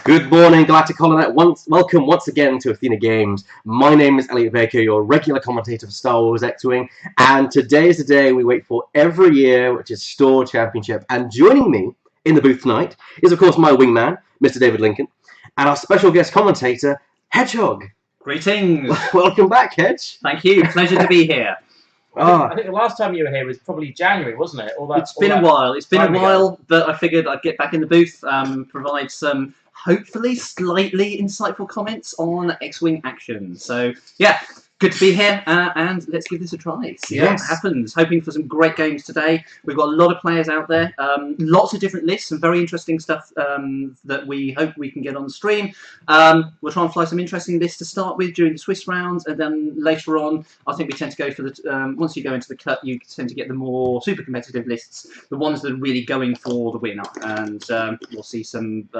Good morning, Galactic Holonet. Welcome once again to Athena Games. My name is Elliot Baker, your regular commentator for Star Wars X-Wing, and today is the day we wait for every year, which is Store Championship. And joining me in the booth tonight is, of course, my wingman, Mr. David Lincoln, and our special guest commentator, Hedge Hog. Greetings. Welcome back, Hedge. Thank you. Pleasure to be here. I think the last time you were here was probably January, wasn't it? It's been a while, but I figured I'd get back in the booth, provide some hopefully slightly insightful comments on X-Wing action. So, yeah, good to be here, and let's give this a try. See what happens. Hoping for some great games today. We've got a lot of players out there, lots of different lists, some very interesting stuff that we hope we can get on the stream. We'll try and fly some interesting lists to start with during the Swiss rounds, and then later on, I think we tend to go for the, once you go into the cut, you tend to get the more super competitive lists, the ones that are really going for the winner, and we'll see some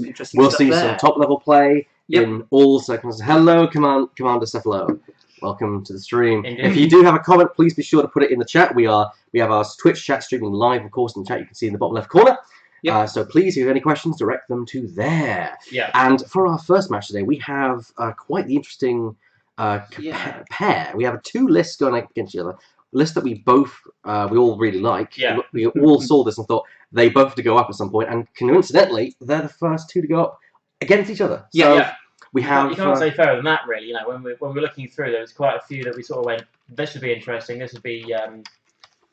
interesting stuff there. Some top-level play. In all circumstances. Hello, Commander Cephalo. Welcome to the stream. If you do have a comment, please be sure to put it in the chat. We have our Twitch chat streaming live, of course, in the chat you can see in the bottom left corner. So please, if you have any questions, direct them to there. And for our first match today, we have quite the interesting pair. We have two lists going against each other. A list that we all really like. We all saw this and thought they both have to go up at some point, and coincidentally, they're the first two to go up against each other. We have. You can't say fairer than that, really. You know, when we're looking through, there was quite a few that we sort of went, this would be interesting. This would be,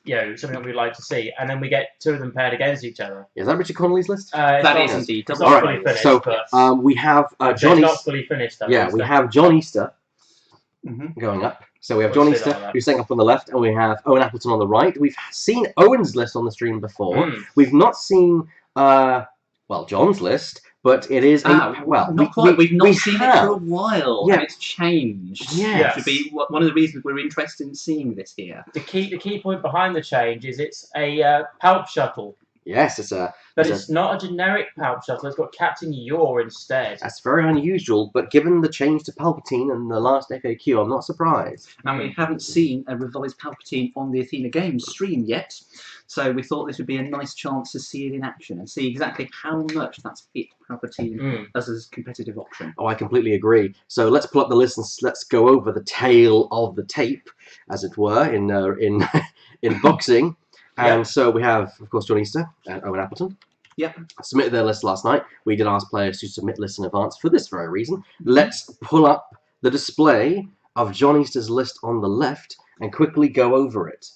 you know, something that we'd like to see. And then we get two of them paired against each other. Is that Richard Connolly's list? That is indeed. It's not fully finished. So we have John. It's not fully finished. We have John Easter going up. So we have John Easter, who's setting up on the left, and we have Owen Appleton on the right. We've seen Owen's list on the stream before. We've not seen John's list. But it is not quite. We've not seen it for a while, and it's changed. It should be one of the reasons we're interested in seeing this here. The key point behind the change is it's a Palp shuttle. Yes, it's a. But it's not a generic Palp shuttle. It's got Captain Yor instead. That's very unusual. But given the change to Palpatine and the last FAQ, I'm not surprised. And we haven't seen a revised Palpatine on the Athena Games stream yet. So we thought this would be a nice chance to see it in action and see exactly how much that's hit Palpatine as a competitive option. Oh, I completely agree. So let's pull up the list and let's go over the tail of the tape, as it were, in boxing. And so we have, of course, John Easter and Owen Appleton. Submitted their list last night. We did ask players to submit lists in advance for this very reason. Let's pull up the display of John Easter's list on the left and quickly go over it.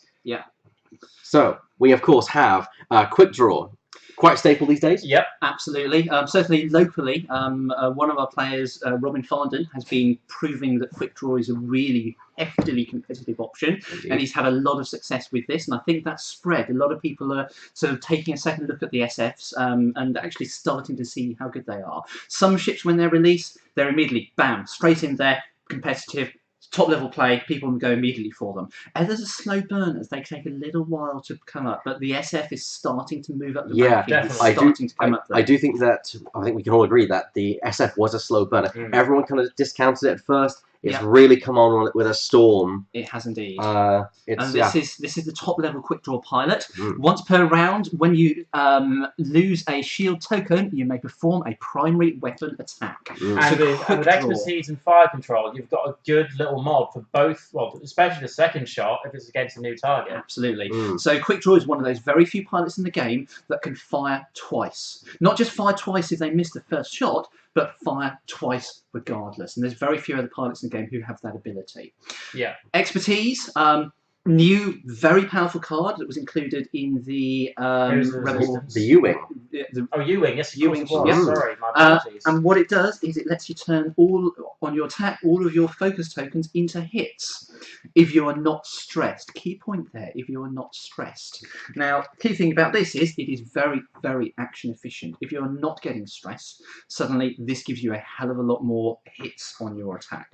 So we, of course, have Quick Draw. Quite staple these days? Absolutely. Certainly locally, one of our players, Robin Farndon, has been proving that Quick Draw is a really heftily competitive option. And he's had a lot of success with this, and I think that's spread. A lot of people are sort of taking a second look at the SFs and actually starting to see how good they are. Some ships, when they're released, they're immediately, bam, straight in there, competitive. Top level play, people go immediately for them. Others are slow burners; they take a little while to come up. But the SF is starting to move up the ranking. I do think that we can all agree that the SF was a slow burner. Everyone kind of discounted it at first. It's really come on with a storm. It has indeed. And this is the top level quick draw pilot. Once per round, when you lose a shield token, you may perform a primary weapon attack. And with expertise and fire control, you've got a good little mod for both. Well, especially the second shot if it's against a new target. Absolutely. So quick draw is one of those very few pilots in the game that can fire twice. Not just fire twice if they miss the first shot, but fire twice regardless. And there's very few other pilots in the game who have that ability. Expertise, new, very powerful card that was included in the Rebel... The U-Wing. U-Wing, yes, U-Wing. Sorry, my apologies. And what it does is it lets you turn all of your focus tokens into hits if you are not stressed. Key point there, if you are not stressed. Now, key thing about this is it is very, very action efficient. If you're not getting stressed, suddenly this gives you a hell of a lot more hits on your attack.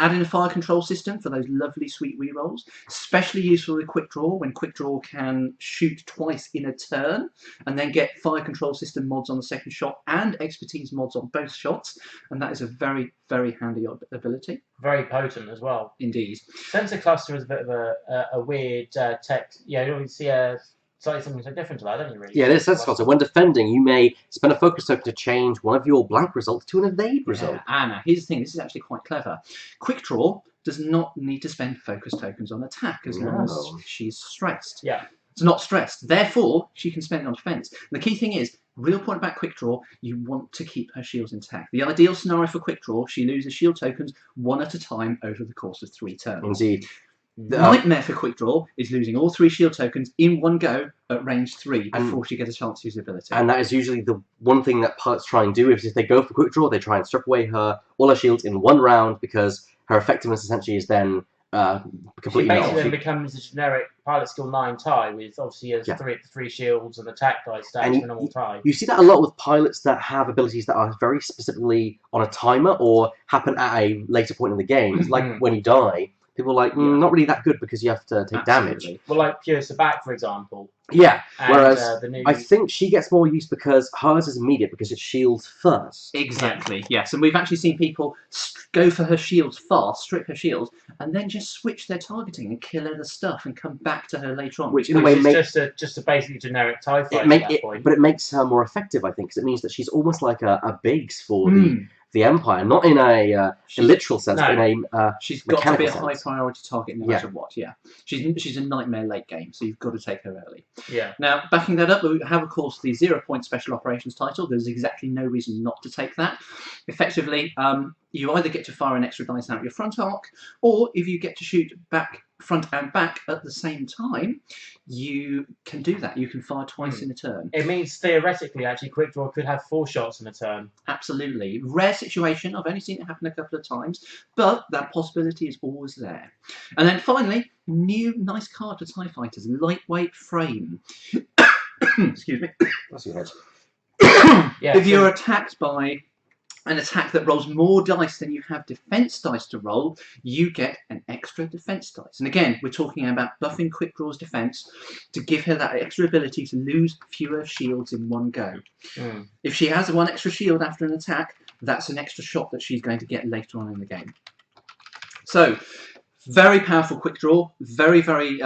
Add in a fire control system for those lovely sweet rerolls. Especially useful with Quick Draw, when Quick Draw can shoot twice in a turn and then get fire control system mods on the second shot and expertise mods on both shots. And that is a very, very handy ability. Very potent as well. Indeed. Sensor cluster is a bit of a weird tech. You don't see a something so different to that, don't you? Really? Yeah, this is also when defending, you may spend a focus token to change one of your blank results to an evade result. Anna, here's the thing. This is actually quite clever. Quick Draw does not need to spend focus tokens on attack as long as she's stressed. Yeah. It's not stressed. Therefore, she can spend it on defense. And the key thing is, real point about Quick Draw, you want to keep her shields intact. The ideal scenario for Quick Draw, she loses shield tokens one at a time over the course of 3 turns. Indeed. The nightmare for Quick Draw is losing all 3 shield tokens in one go at range 3 before she gets a chance to use the ability. And that is usually the one thing that pilots try and do. If they go for Quick Draw, they try and strip away all her shields in one round because her effectiveness essentially is then completely She basically then becomes a generic pilot skill 9 tie with obviously three shields and attack dice stats for normal tie. You see that a lot with pilots that have abilities that are very specifically on a timer or happen at a later point in the game. It's like when you die, people are like, not really that good because you have to take damage. Well, like Pure Sabak, for example. Yeah, and, whereas I think she gets more use because hers is immediate because it shields first. Exactly, yes. And we've actually seen people go for her shields fast, strip her shields, and then just switch their targeting and kill other stuff and come back to her later on. Which in a way makes just a basically generic TIE fight at that point. But it makes her more effective, I think, because it means that she's almost like a base for the Empire, not in a literal sense, but in a she's got to be a sense. high priority target no matter what. Yeah, she's a nightmare late game, so you've got to take her early. Yeah. Now, backing that up, we have of course the 0-point special operations title. There's exactly no reason not to take that. Effectively, you either get to fire an extra dice out your front arc, or if you get to shoot back, front and back at the same time, you can do that. You can fire twice in a turn. It means theoretically, actually, Quick Draw could have 4 shots in a turn. Absolutely. Rare situation. I've only seen it happen a couple of times, but that possibility is always there. And then finally, new nice card for TIE Fighters, lightweight frame. Excuse me. That's your head. If you're attacked by an attack that rolls more dice than you have defense dice to roll, you get an extra defense dice. And again, we're talking about buffing Quick Draw's defense to give her that extra ability to lose fewer shields in one go. If she has 1 extra shield after an attack, that's an extra shot that she's going to get later on in the game. So, very powerful Quick Draw, very, very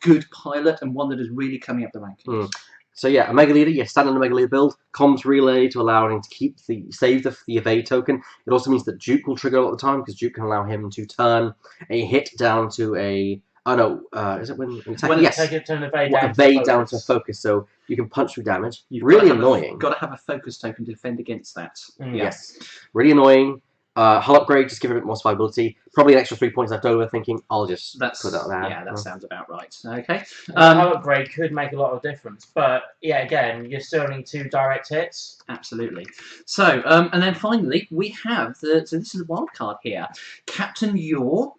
good pilot, and one that is really coming up the rankings. So yeah, Omega Leader, standard Omega Leader build, comms relay to allow him to save the evade token. It also means that Duke will trigger a lot of the time because Duke can allow him to turn a hit down to a is it when attack? Yes, turn evade down to focus, so you can punch through damage. Really annoying. Got to have a focus token to defend against that. Yes, really annoying. Hull upgrade, just give it a bit more survivability. Probably an extra 3 points left over, thinking I'll just put that there. Yeah, that sounds about right. Okay. Hull upgrade could make a lot of difference, but yeah, again, you're still needing 2 direct hits. Absolutely. So, and then finally, we have so this is a wild card here, Captain Yor,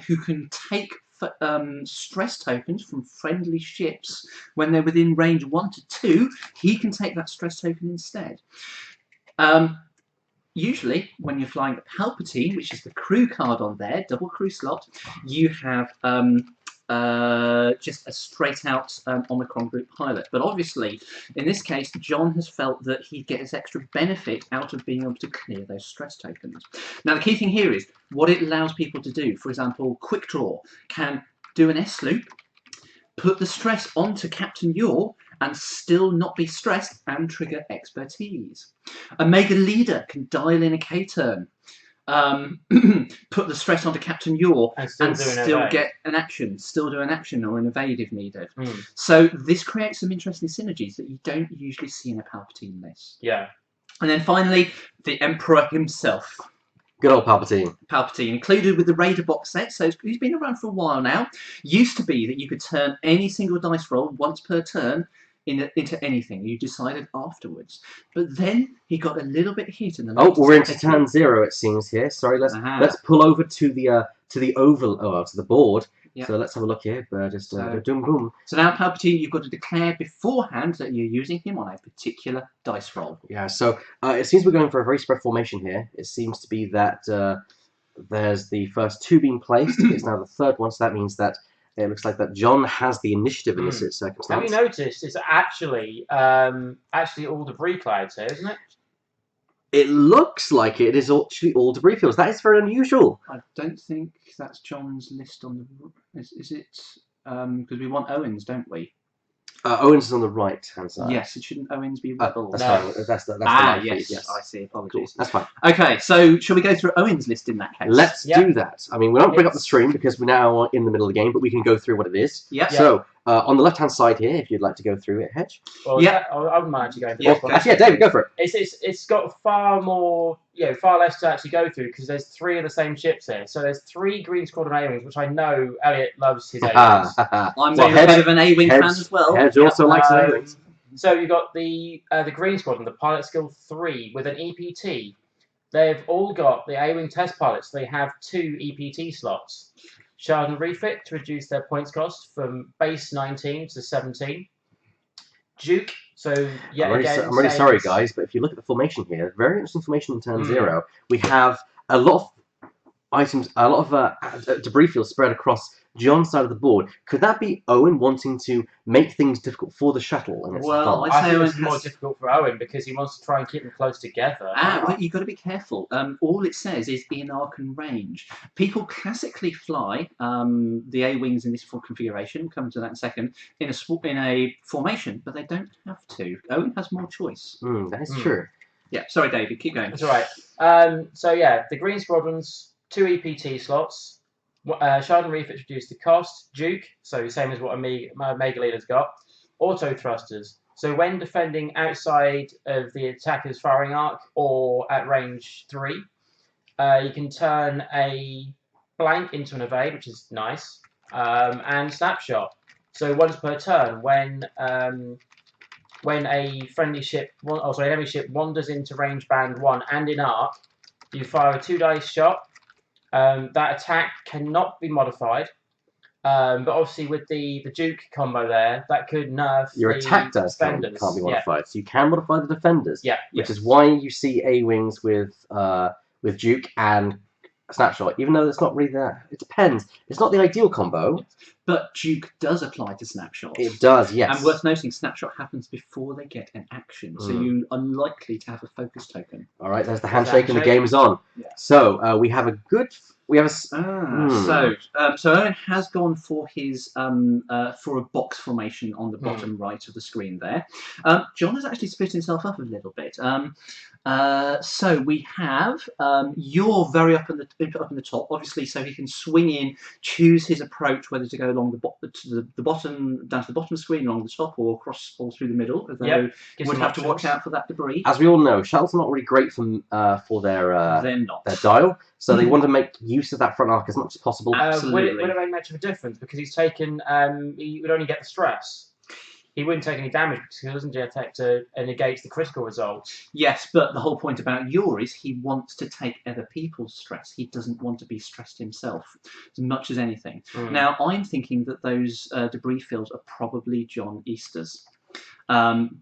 who can take stress tokens from friendly ships when they're within range 1 to 2. He can take that stress token instead. Usually, when you're flying a Palpatine, which is the crew card on there, double crew slot, you have just a straight-out Omicron group pilot. But obviously, in this case, John has felt that he gets extra benefit out of being able to clear those stress tokens. Now, the key thing here is what it allows people to do. For example, Quick Draw can do an S-loop, put the stress onto Captain Yor, and still not be stressed and trigger expertise. Omega Leader can dial in a K-turn, put the stress onto Captain Yor, and still get an action, still do an action or an evade if needed. So this creates some interesting synergies that you don't usually see in a Palpatine list. Yeah. And then finally, the Emperor himself. Good old Palpatine. Palpatine, included with the Raider box set, so he's been around for a while now. Used to be that you could turn any single dice roll once per turn into anything. You decided afterwards. But then he got a little bit hit in the we're into turn 0 it seems here. Sorry, let's pull over to the board. Yep. So let's have a look here. Boom. So now Palpatine, you've got to declare beforehand that you're using him on a particular dice roll. Yeah, so it seems we're going for a very spread formation here. It seems to be that there's the first 2 being placed. It's now the 3rd one, so that means that it looks like that John has the initiative in this circumstance. Have you noticed it's actually all debris clouds here, isn't it? It looks like it is actually all debris fields. That is very unusual. I don't think that's John's list on the... Is it... because we want Owen's, don't we? Owen's is on the right-hand side. Yes, it shouldn't Owens be rebels? That's No. fine. That's the Ah, live yes. feed, yes. I see. Cool. Apologies. That's fine. Okay, so shall we go through Owen's list in that case? Let's Yep. do that. I mean, we won't bring up the stream because we're now in the middle of the game, but we can go through what it is. Yep. So, on the left-hand side here, if you'd like to go through it, Hedge. Well, Yeah. I wouldn't mind actually going for Yeah, this one. Actually, yeah, David, go for it. It's got far more, far less to actually go through because there's 3 of the same ships here. So there's 3 Green Squadron A-wings, which I know Elliot loves his A-wings. I'm Well, a bit of an A-wing fan Hedge- as well. Hedge also likes A-wings. So you've got the Green Squadron, the Pilot Skill 3 with an EPT. They've all got the A-wing test pilots. They have 2 EPT slots. Shard and refit to reduce their points cost from base 19 to 17. Duke. So I'm really sorry, guys, but if you look at the formation here, very interesting formation in turn 0. We have a lot of items, a lot of debris fields spread across John's side of the board. Could that be Owen wanting to make things difficult for the shuttle? And its Well, I think it's more difficult for Owen because he wants to try and keep them close together. But you've got to be careful. All it says is in arc and range. People classically fly the A-wings in this full configuration, we'll come to that in a second, in a formation, but they don't have to. Owen has more choice. That is true. Yeah, sorry, David, keep going. That's all right. So yeah, the Green Squadrons, 2 EPT slots. Shard and refit reduce the cost. Duke, so same as what Mega Leader's got. Auto thrusters. So when defending outside of the attacker's firing arc or at range 3, you can turn a blank into an evade, which is nice, and snapshot. So once per turn, when a friendly ship, an enemy ship wanders into range band 1 and in arc, you fire a 2-dice shot. That attack cannot be modified, but obviously with the Duke combo there, that could nerf Your attack does can't be modified, so you can modify the defenders. Yeah, which is why you see A-wings with Duke and Snapshot, even though it's not really that. It depends. It's not the ideal combo. But Duke does apply to Snapshot. It does, yes. And worth noting, Snapshot happens before they get an action, so you're unlikely to have a focus token. All right, there's the handshake and the game is on. Yeah. So we have a good. So Owen has gone for his for a box formation on the bottom right of the screen there. John has actually split himself up a little bit. So we have you're very up in the top, obviously, so he can swing in, choose his approach, whether to go along the bottom, down to the bottom screen, along the top, or across all through the middle. Although would have to watch out for that debris. As we all know, shuttles are not really great for their dial, so they want to make use of that front arc as much as possible. Absolutely. Would it make much of a difference because he's taken? He would only get the stress. He wouldn't take any damage because he doesn't detect and negates the critical results. Yes, but the whole point about Yor is he wants to take other people's stress. He doesn't want to be stressed himself as much as anything. Now, I'm thinking that those debris fields are probably John Easter's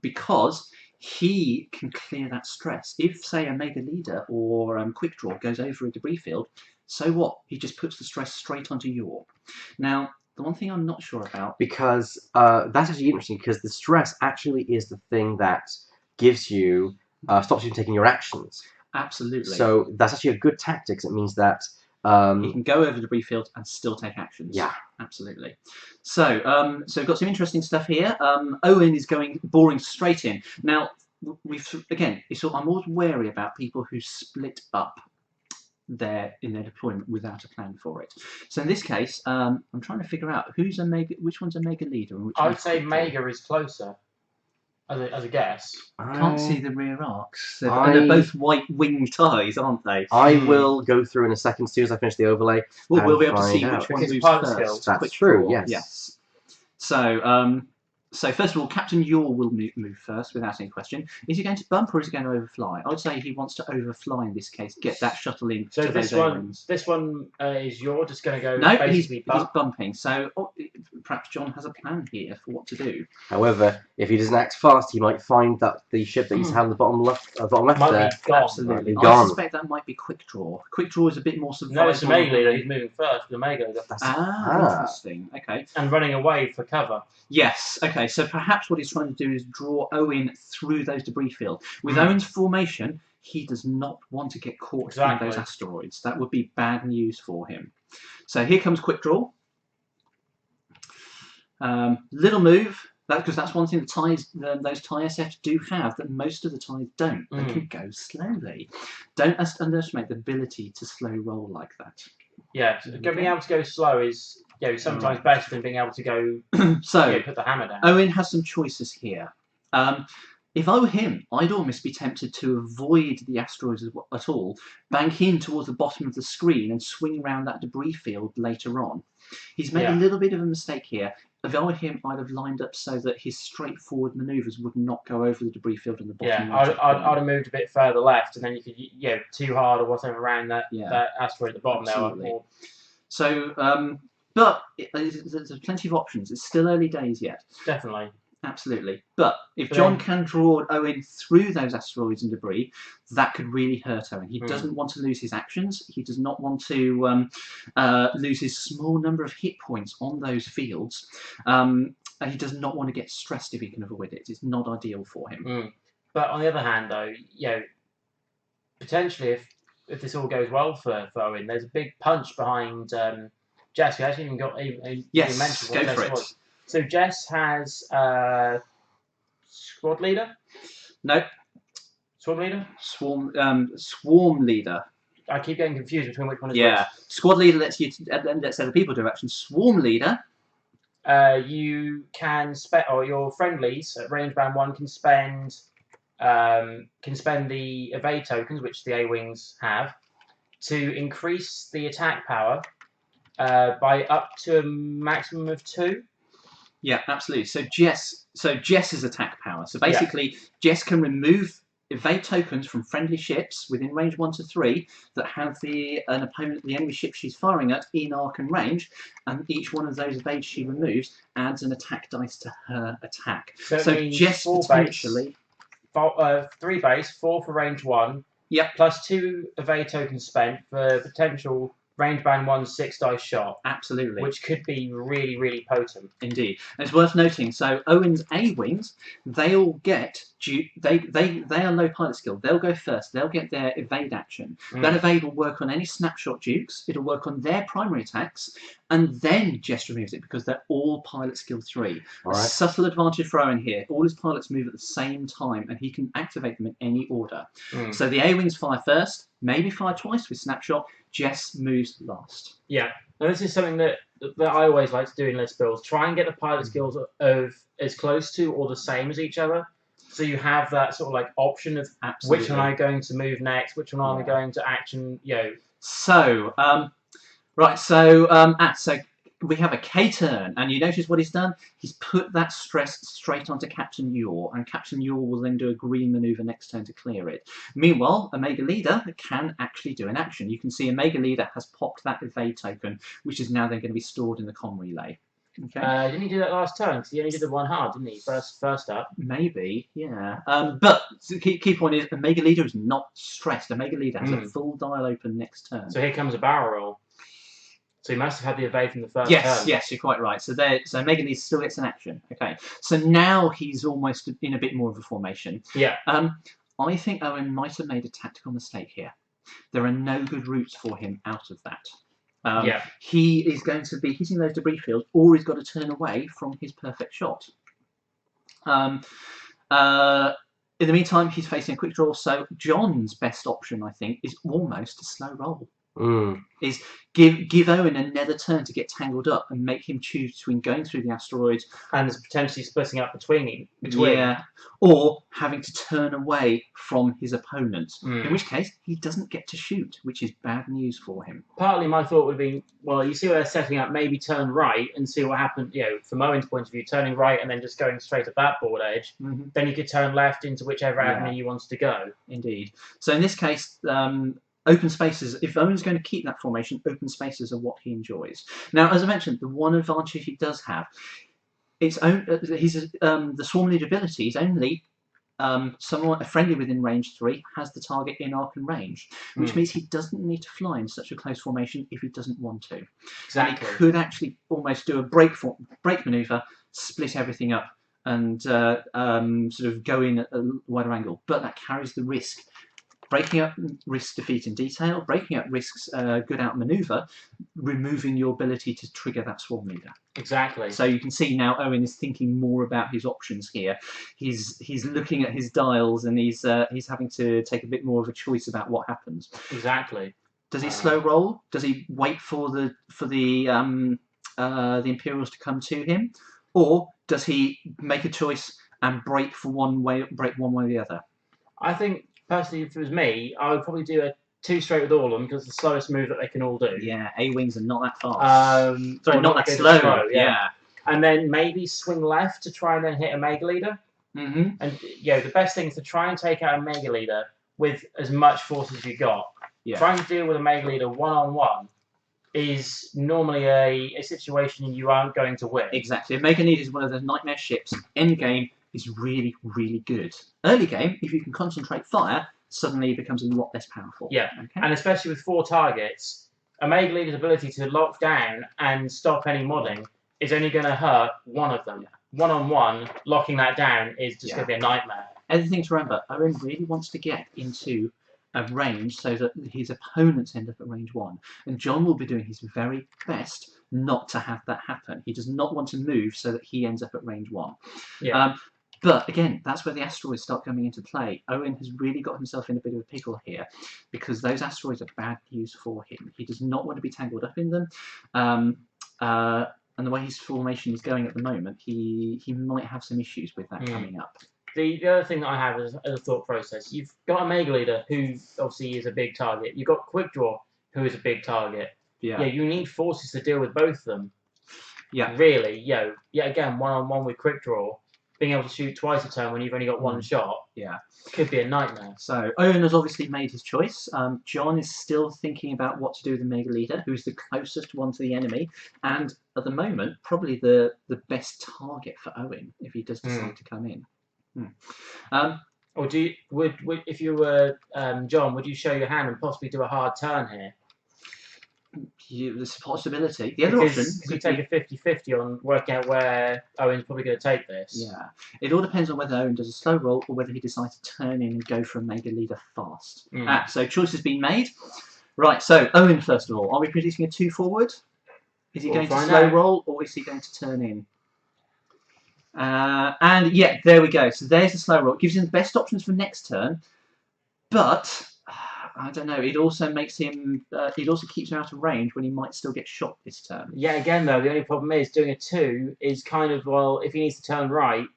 because he can clear that stress. If, say, a Mega Leader or Quick Draw goes over a debris field, so what? He just puts the stress straight onto Yor. Now, the one thing I'm not sure about... Because that's actually interesting, because the stress actually is the thing that gives you... stops you from taking your actions. Absolutely. So that's actually a good tactic. It means that... he can go over the debris field and still take actions. Yeah. Absolutely. So, so we've got some interesting stuff here. Owen is boring straight in. Now, I'm always wary about people who split up in their deployment without a plan for it. So in this case, I'm trying to figure out which one's a Mega Leader and which I would say Mega is closer, as a guess. I can't see the rear arcs. They're both white winged ties, aren't they? I will go through in a second, as soon as I finish the overlay. Well, we'll be able to see out. which one Because moves pilot first. skills. That's Quick true, draw. yes. Yes. So first of all, Captain Yor will move first without any question. Is he going to bump or is he going to overfly? I would say he wants to overfly in this case, get that shuttle in. So to this those one A-wings. is Yor just going to go No, basically he's bumping. So perhaps John has a plan here for what to do. However, if he doesn't act fast, he might find that the ship that he's had on the bottom left might there. be gone. Absolutely. Might be I gone. suspect that might be Quick Draw. Quick Draw is a bit more survival. No, it's the Mega Leader. He's moving first. The Mega Leader. Interesting. Okay. And running away for cover. Yes. Okay. So perhaps what he's trying to do is draw Owen through those debris fields. With Owen's formation, he does not want to get caught in those asteroids. That would be bad news for him. So here comes Quick Draw. Little move. That's one thing that those TIE SFs do have that most of the TIEs don't. They can go slowly. Don't underestimate the ability to slow roll like that. Yeah, so being able to go slow is sometimes better than being able to go. So put the hammer down. Owen has some choices here. If I were him, I'd almost be tempted to avoid the asteroids at all, bank in towards the bottom of the screen and swing around that debris field later on. He's made a little bit of a mistake here. If I were him, I'd have lined up so that his straightforward manoeuvres would not go over the debris field in the bottom. Yeah, I'd have moved a bit further left, and then you could, too hard or whatever around that asteroid at the bottom there. So, but there's plenty of options. It's still early days yet. Definitely. Absolutely. But if John can draw Owen through those asteroids and debris, that could really hurt Owen. He doesn't want to lose his actions. He does not want to lose his small number of hit points on those fields. And he does not want to get stressed if he can avoid it. It's not ideal for him. But on the other hand, though, potentially if this all goes well for Owen, there's a big punch behind Jess. We actually even mentioned what Jess was. So Jess has squad leader? No. Squad leader? Swarm leader. I keep getting confused between which one is which. Squad leader lets other people do action. Swarm leader. You can spend, or your friendlies at range band 1 can spend the evade tokens, which the A-wings have, to increase the attack power by up to a maximum of 2. Yeah, absolutely. So Jess's attack power. So basically, Jess can remove evade tokens from friendly ships within range 1 to 3 that have the enemy ship she's firing at in arc and range, and each one of those evades she removes adds an attack dice to her attack. So Jess potentially 3 base, 4 for range 1. Yep. Plus 2 evade tokens spent for potential range band 1 6-dice shot. Absolutely. Which could be really, really potent. Indeed. And it's worth noting, so Owen's A-wings, they all get, they are low pilot skill. They'll go first. They'll get their evade action. That evade will work on any snapshot dukes. It'll work on their primary attacks. And then Jess removes it because they're all pilot skill 3. A subtle advantage for Owen here. All his pilots move at the same time and he can activate them in any order. So the A-wings fire first, maybe fire twice with snapshot. Jess moves last. Yeah, and this is something that I always like to do in list builds. Try and get the pilot skills of as close to or the same as each other. So you have that sort of like option of which one am I going to move next, which one am I going to action, So, so we have a K-turn, and you notice what he's done? He's put that stress straight onto Captain Yor, and Captain Yor will then do a green manoeuvre next turn to clear it. Meanwhile, Omega Leader can actually do an action. You can see Omega Leader has popped that evade token, which is now then going to be stored in the comm relay. Okay. Didn't he do that last turn? Because he only did the one hard, didn't he? First up. Maybe, yeah. But the key point is Omega Leader is not stressed. Omega Leader has a full dial open next turn. So here comes a barrel roll. So he must have had the evade from the first turn. Yes, you're quite right. So Omega Leader still gets an action. Okay. So now he's almost in a bit more of a formation. Yeah. I think Owen might have made a tactical mistake here. There are no good routes for him out of that. He is going to be hitting those debris fields, or he's got to turn away from his perfect shot. In the meantime, he's facing a quick draw, so John's best option, I think, is almost a slow roll. Is give Owen another turn to get tangled up and make him choose between going through the asteroids and potentially splitting up between. Yeah, or having to turn away from his opponent. In which case, he doesn't get to shoot, which is bad news for him. Partly my thought would be, well, you see where they're setting up, maybe turn right and see what happened, from Owen's point of view, turning right and then just going straight at that board edge. Then you could turn left into whichever avenue you wanted to go. Indeed. So in this case, open spaces, if Owen's going to keep that formation, open spaces are what he enjoys. Now, as I mentioned, the one advantage he does have, the Swarm Leader ability is only someone friendly within range 3 has the target in arc and range, which means he doesn't need to fly in such a close formation if he doesn't want to. Exactly. And he could actually almost do a break manoeuvre, split everything up, and sort of go in at a wider angle. But that carries the risk breaking up risks defeat in detail, breaking up risks good outmaneuver, removing your ability to trigger that swarm leader. Exactly. So you can see now Owen is thinking more about his options here. He's looking at his dials and he's having to take a bit more of a choice about what happens. Exactly. Does he slow roll? Does he wait for the Imperials to come to him, or does he make a choice and break one way or the other? I think personally, if it was me, I would probably do a 2 straight with all of them because it's the slowest move that they can all do. Yeah, A-wings are not that fast. Sorry, not that slow. Yeah. And then maybe swing left to try and then hit a Mega Leader. Mm-hmm. And the best thing is to try and take out a Mega Leader with as much force as you got. Yeah. Trying to deal with a Mega Leader one-on-one is normally a situation you aren't going to win. Exactly. A Mega Leader is one of those nightmare ships. End game is really, really good. Early game, if you can concentrate fire, suddenly it becomes a lot less powerful. Yeah, okay? And especially with 4 targets, a Mega Leader's ability to lock down and stop any modding is only going to hurt one of them. One-on-one, locking that down is just going to be a nightmare. Other thing to remember, Owen really wants to get into a range so that his opponents end up at range 1. And John will be doing his very best not to have that happen. He does not want to move so that he ends up at range 1. Yeah. But again, that's where the asteroids start coming into play. Owen has really got himself in a bit of a pickle here because those asteroids are bad news for him. He does not want to be tangled up in them. And the way his formation is going at the moment, he might have some issues with that coming up. The other thing that I have as a thought process, you've got a Mega Leader who obviously is a big target. You've got Quick Draw who is a big target. Yeah. You need forces to deal with both of them. Yeah. Really, again, one-on-one with Quick Draw, being able to shoot twice a turn when you've only got one shot, could be a nightmare. So Owen has obviously made his choice. John is still thinking about what to do with the Mega Leader, who's the closest one to the enemy, and at the moment, probably the best target for Owen if he does decide to come in. Or if you were John, would you show your hand and possibly do a hard turn here? There's a possibility. The other option because you take a 50-50 on working out where Owen's probably going to take this. Yeah, it all depends on whether Owen does a slow roll or whether he decides to turn in and go for a Mega Leader fast. So choice has been made. Right, so Owen first of all, are we predicting a 2 forward? Is he going to slow roll or is he going to turn in? And yeah, there we go. So there's the slow roll. It gives him the best options for next turn, but I don't know. It also makes him. It also keeps him out of range when he might still get shot this turn. Yeah. Again, though, the only problem is doing a 2 is kind of if he needs to turn right,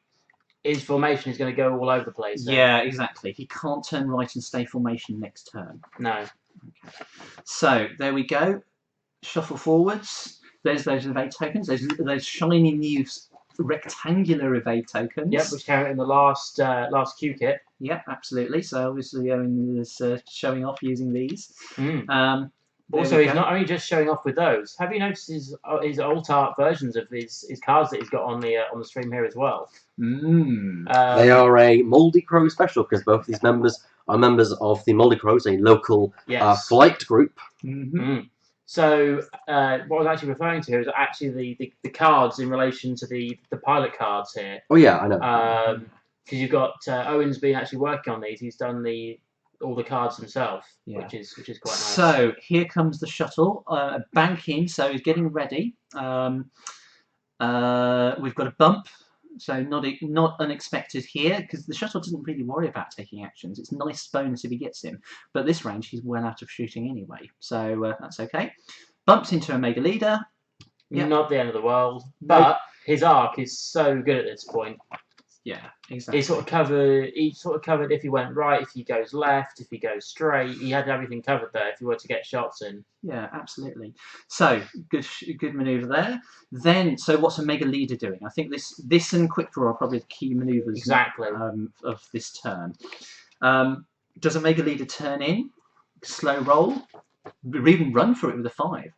his formation is going to go all over the place. Yeah, exactly. He can't turn right and stay formation next turn. No. Okay. So there we go. Shuffle forwards. There's those evade tokens. Those shiny new rectangular evade tokens. Yep, which came out in the last Q kit. Yep, absolutely. So obviously Owen is showing off using these. Also, he's not only just showing off with those. Have you noticed his alt art versions of his cards that he's got on the stream here as well? They are a Mouldy Crow special because both these members are members of the Mouldy Crows, a local flight group. So what I was actually referring to is actually the cards in relation to the pilot cards here. Oh yeah, I know. Because you've got Owen's been actually working on these. He's done all the cards himself, which is quite nice. So here comes the shuttle, banking. So he's getting ready. We've got a bump. So not unexpected here, because the shuttle doesn't really worry about taking actions. It's a nice bonus if he gets him. But this range, he's well out of shooting anyway. So that's okay. Bumps into a Mega Leader. Yep. Not the end of the world. But his arc is so good at this point. Yeah, exactly. He sort of covered if he went right, if he goes left, if he goes straight. He had everything covered there if he were to get shots in. Yeah, absolutely. So good manoeuvre there. Then, so what's a Mega Leader doing? I think this and Quick Draw are probably the key manoeuvres of this turn. Does a Mega Leader turn in, slow roll, or even run for it with a 5?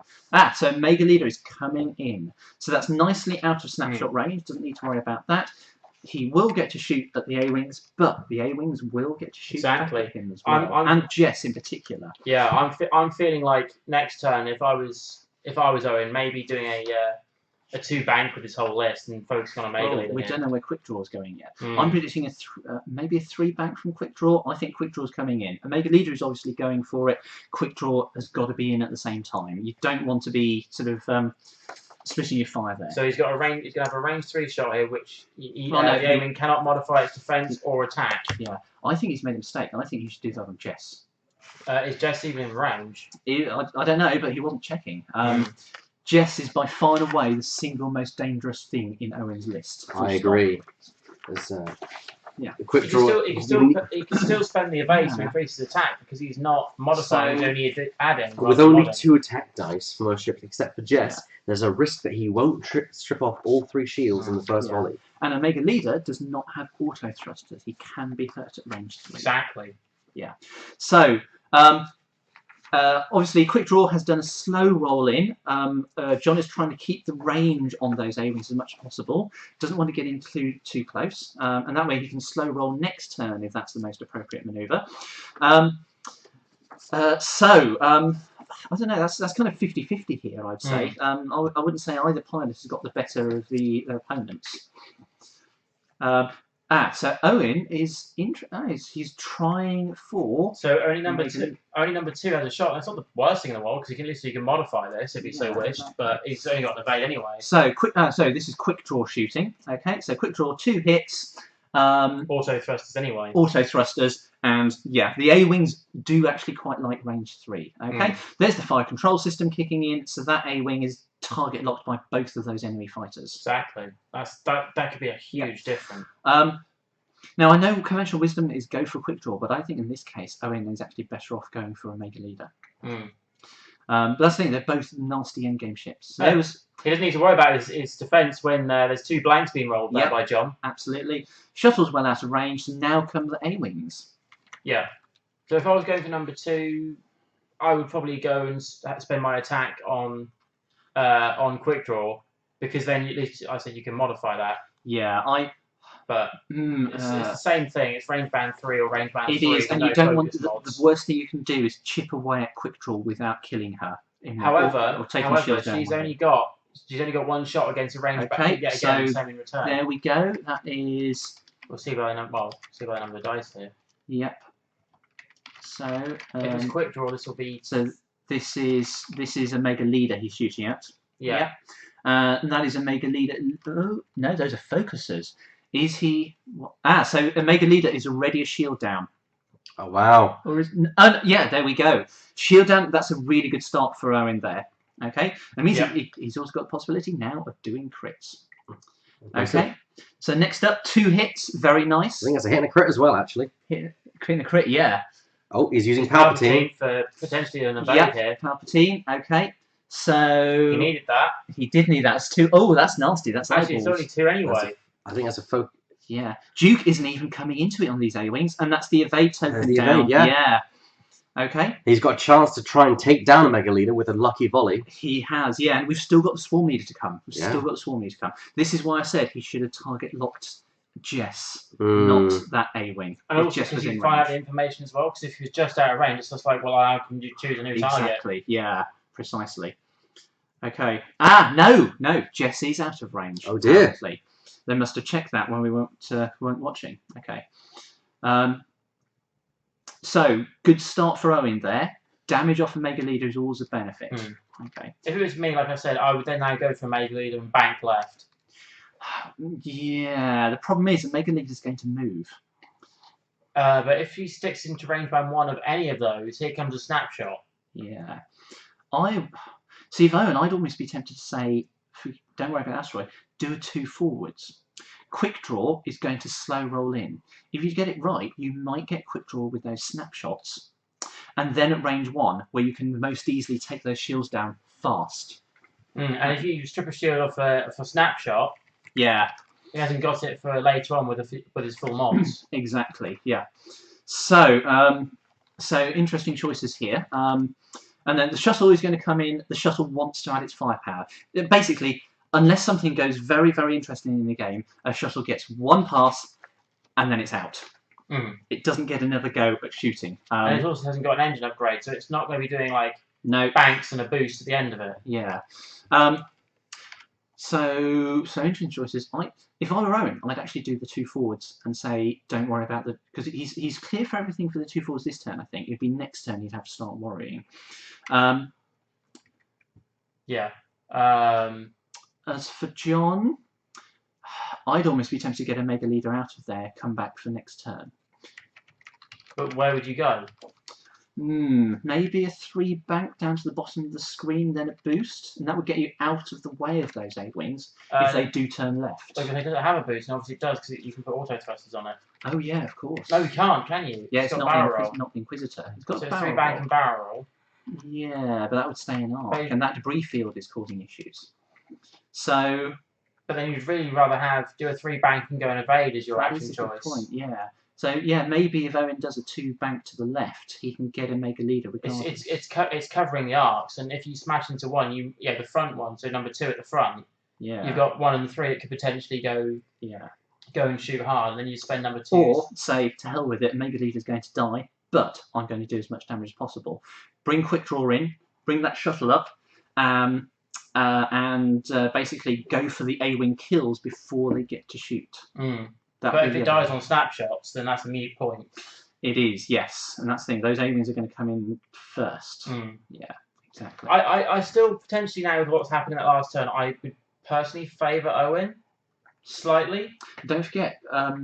So Mega Leader is coming in. So that's nicely out of snapshot range. Doesn't need to worry about that. He will get to shoot at the A-Wings, but the A-Wings will get to shoot back at him as well, and Jess in particular. Yeah, I'm feeling like next turn, if I was Owen, maybe doing a a 2 bank with this whole list and focusing on a mega leader. We don't know where quick draw is going yet. Mm. I'm predicting maybe a 3 bank from quick draw. I think quick draw is coming in. A mega leader is obviously going for it. Quick draw has got to be in at the same time. You don't want to be sort of splitting your fire there. So he's got a range. He's going to have a range 3 shot here, which the A-wing cannot modify its defense or attack. Yeah, I think he's made a mistake. I think he should do that on Jess. Is Jess even in range? I don't know, but he wasn't checking. Jess is by far and away the single most dangerous thing in Owen's list. I agree. Yeah. The quick draw. He can still spend the evade to increase his attack because he's not modifying, he's only adding. With only 2 attack dice for most ships, except for Jess, there's a risk that he won't strip off all 3 shields in the first volley. And a mega leader does not have auto thrusters. He can be hurt at range 3. Exactly. Yeah. So, obviously, quick draw has done a slow roll in. John is trying to keep the range on those A-wings as much as possible. Doesn't want to get in too close, and that way he can slow roll next turn if that's the most appropriate manoeuvre. I don't know. That's kind of 50-50 here, I'd say. I wouldn't say either pilot has got the better of the opponents. So Owen is he's trying for. So only number two has a shot. That's not the worst thing in the world because he can modify this if he so wished. But he's only got an evade anyway. So so this is quick draw shooting. Okay, so quick draw 2 hits. Auto thrusters anyway. Auto thrusters, and yeah, the A-wings do actually quite like range 3. Okay, there's the fire control system kicking in, so that A-wing is target locked by both of those enemy fighters. Exactly. That could be a huge difference. Now I know conventional wisdom is go for a quick draw, but I think in this case Owen is actually better off going for a mega leader. But that's the thing; they're both nasty endgame ships. So he doesn't need to worry about his defence when there's 2 blanks being rolled there by John. Absolutely. Shuttle's well out of range, so now come the A-wings. Yeah. So if I was going for number 2, I would probably go and spend my attack on quick draw because then at least I said you can modify that. Yeah, But it's the same thing. It's range band 3 or range band 3. It is, and you don't want the worst thing you can do is chip away at quick draw without killing her. However, she's only got 1 shot against a range band. Yeah, again, same in return. There we go. That is. We'll see by the number of the dice here. Yep. So if it's quick draw, this will be. So this is a mega leader he's shooting at. Yeah. And that is a mega leader. Oh, no, those are focusers. Is he? So a mega leader is already a shield down. Oh wow! Or is yeah, there we go. Shield down. That's a really good start for Owen there. Okay, that means he's also got the possibility now of doing crits. Okay, so next up, 2 hits. Very nice. I think that's a hit and a crit as well, actually. Hit and a crit, yeah. Oh, he's using Palpatine for potentially an evade here. Palpatine. Okay. So he needed that. He did need that. It's 2. Oh, that's nasty. That's actually it's only 2 anyway. I think that's a focus. Yeah, Duke isn't even coming into it on these A-wings, and that's the evade token down. Evade, yeah. Okay. He's got a chance to try and take down a mega leader with a lucky volley. He has, yeah, and we've still got the swarm leader to come. This is why I said he should have target locked Jess, not that A-wing. And also because you find out the information as well, because if he was just out of range, it's just like, well, how can you choose a new target? Exactly, yeah, precisely. Okay. No, Jess is out of range. Oh dear. Apparently. They must have checked that when we weren't watching. Okay. So, good start for Owen there. Damage off a mega leader is always a benefit. Okay. If it was me, like I said, I would then now go for a mega leader and bank left. Yeah, the problem is a mega leader is going to move. But if he sticks into range band 1 of any of those, here comes a snapshot. Yeah. See, if Owen, I'd almost be tempted to say, don't worry about asteroid, do a 2 forwards. Quick draw is going to slow roll in. If you get it right, you might get quick draw with those snapshots. And then at range 1, where you can most easily take those shields down fast. And if you strip a shield off for snapshot, he hasn't got it for later on with his full mods. Exactly, yeah. So, interesting choices here. And then the shuttle is going to come in. The shuttle wants to add its firepower. Basically, unless something goes very, very interesting in the game, a shuttle gets 1 pass and then it's out. It doesn't get another go at shooting. And it also hasn't got an engine upgrade, so it's not going to be doing like banks and a boost at the end of it. Yeah. So interesting choices. If I were Owen, I'd actually do the 2 forwards and say, don't worry about because he's clear for everything for the 2 forwards this turn. I think it'd be next turn he'd have to start worrying. Yeah. As for John, I'd almost be tempted to get a mega leader out of there, come back for next turn. But where would you go? Maybe a 3 bank down to the bottom of the screen, then a boost, and that would get you out of the way of those 8 wings if they do turn left. Well, it doesn't have a boost, and obviously it does because you can put auto thrusters on it. Oh yeah, of course. No, you can't, can you? Yeah, it's not the Inquisitor. It's got so a barrel 3 bank roll. and barrel roll. Yeah, but that would stay in arc, and that debris field is causing issues. So. But then you'd really rather do a 3 bank and go and evade as your action choice. Good point. Yeah. So yeah, maybe if Owen does a 2 bank to the left, he can get a mega leader. It's covering the arcs, and if you smash into one, the front one, so number 2 at the front. Yeah. You've got 1 and 3 that could potentially go. Yeah. Go and shoot hard, and then you spend number 2. Or say to hell with it, mega leader's going to die, but I'm going to do as much damage as possible. Bring quick draw in, bring that shuttle up, and basically go for the A-wing kills before they get to shoot. But if it dies on snapshots, then that's a moot point. It is, yes, and that's the thing. Those A-wings are going to come in first. Yeah, exactly. I still potentially now with what's happened in that last turn, I would personally favour Owen slightly. Don't forget, a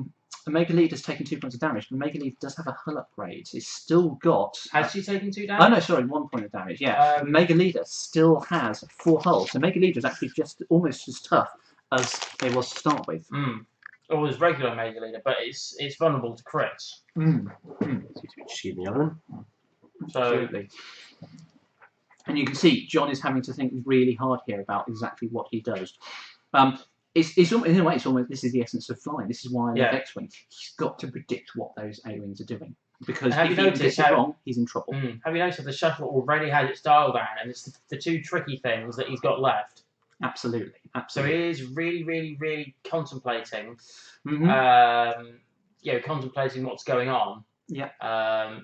mega leader's taking 2 points of damage, but mega leader does have a hull upgrade. It's still got. Has she taken 2 damage? Oh no, sorry, 1 point of damage. Yeah, mega leader still has 4 hulls, so mega leader is actually just almost as tough as it was to start with. Or as regular mega leader, but it's vulnerable to crits. Excuse me, Owen. So. Absolutely. And you can see John is having to think really hard here about exactly what he does. It's in a way, it's almost this is the essence of flying. This is why I love X-wing. He's got to predict what those A-wings are doing because if he gets it wrong, he's in trouble. Have you noticed the shuttle already has its dial down, and it's the 2 tricky things that he's got left? Absolutely. So he is really, really, really contemplating. Contemplating what's going on. Yeah.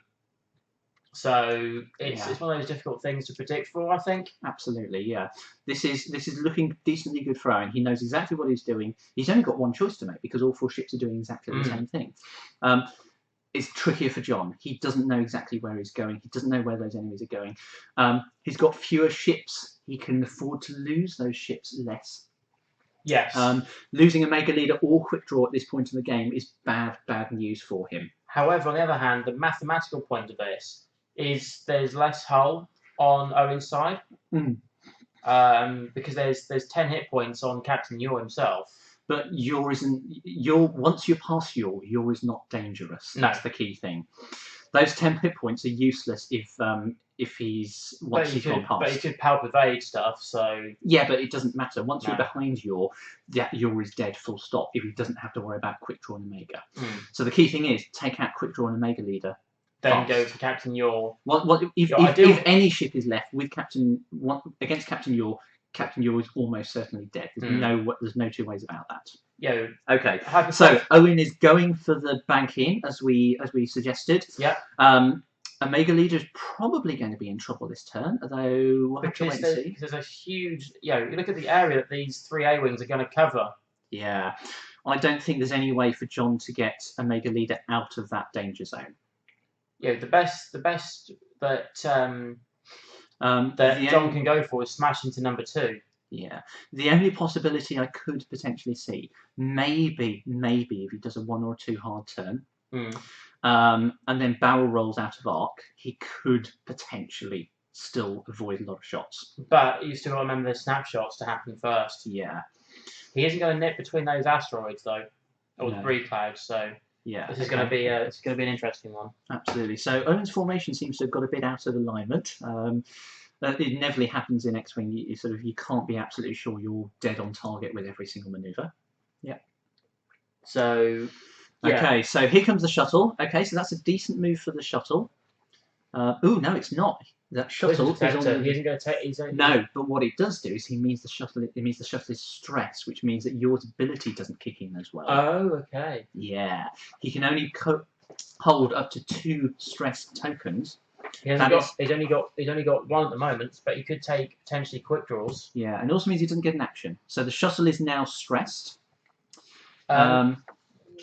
So it's one of those difficult things to predict for, I think. Absolutely, yeah. This is looking decently good for Owen. He knows exactly what he's doing. He's only got one choice to make because all 4 ships are doing exactly the same thing. It's trickier for John. He doesn't know exactly where he's going. He doesn't know where those enemies are going. He's got fewer ships. He can afford to lose those ships less. Yes. Losing a mega leader or quick draw at this point in the game is bad news for him. However, on the other hand, the mathematical point of this is there's less hull on Owen's side because there's 10 hit points on Captain Yor himself. But Yor isn't. Once you're past Yor is not dangerous. That's the key thing. Those 10 hit points are useless if he's gone past. But he could palp evade stuff. So yeah, but it doesn't matter. Once you're behind Yor, Yor is dead. Full stop. If he doesn't have to worry about quick draw and Omega. So the key thing is take out quick draw and Omega leader. Then go for Captain Yor. If any ship is left with against Captain Yor is almost certainly dead. There's no 2 ways about that. Yeah. Okay. So Owen is going for the bank in as we suggested. Yeah. A mega leader is probably going to be in trouble this turn, although we'll have to wait and see. There's a huge. You look at the area that these 3 A-wings are going to cover. Yeah. I don't think there's any way for John to get a mega leader out of that danger zone. The best that John can go for is smash into number 2. Yeah. The only possibility I could potentially see, maybe if he does a 1 or 2 hard turn, and then barrel rolls out of arc, he could potentially still avoid a lot of shots. But you still got to remember the snapshots to happen first. Yeah. He isn't going to nip between those asteroids though, or the debris clouds. So. Yeah, this is going to be an interesting one. Absolutely. So Owen's formation seems to have got a bit out of alignment. It never happens in X-wing. You can't be absolutely sure you're dead on target with every single maneuver. Yeah. So. Yeah. Okay. So here comes the shuttle. Okay. So that's a decent move for the shuttle. No, it's not. That shuttle is on. He isn't going to take. No, but what it does do is it means the shuttle is stressed, which means that your ability doesn't kick in as well. Oh, okay. Yeah, he can only hold up to 2 stress tokens, He's only got one at the moment, but he could take potentially quick draws. Yeah, and it also means he doesn't get an action. So the shuttle is now stressed.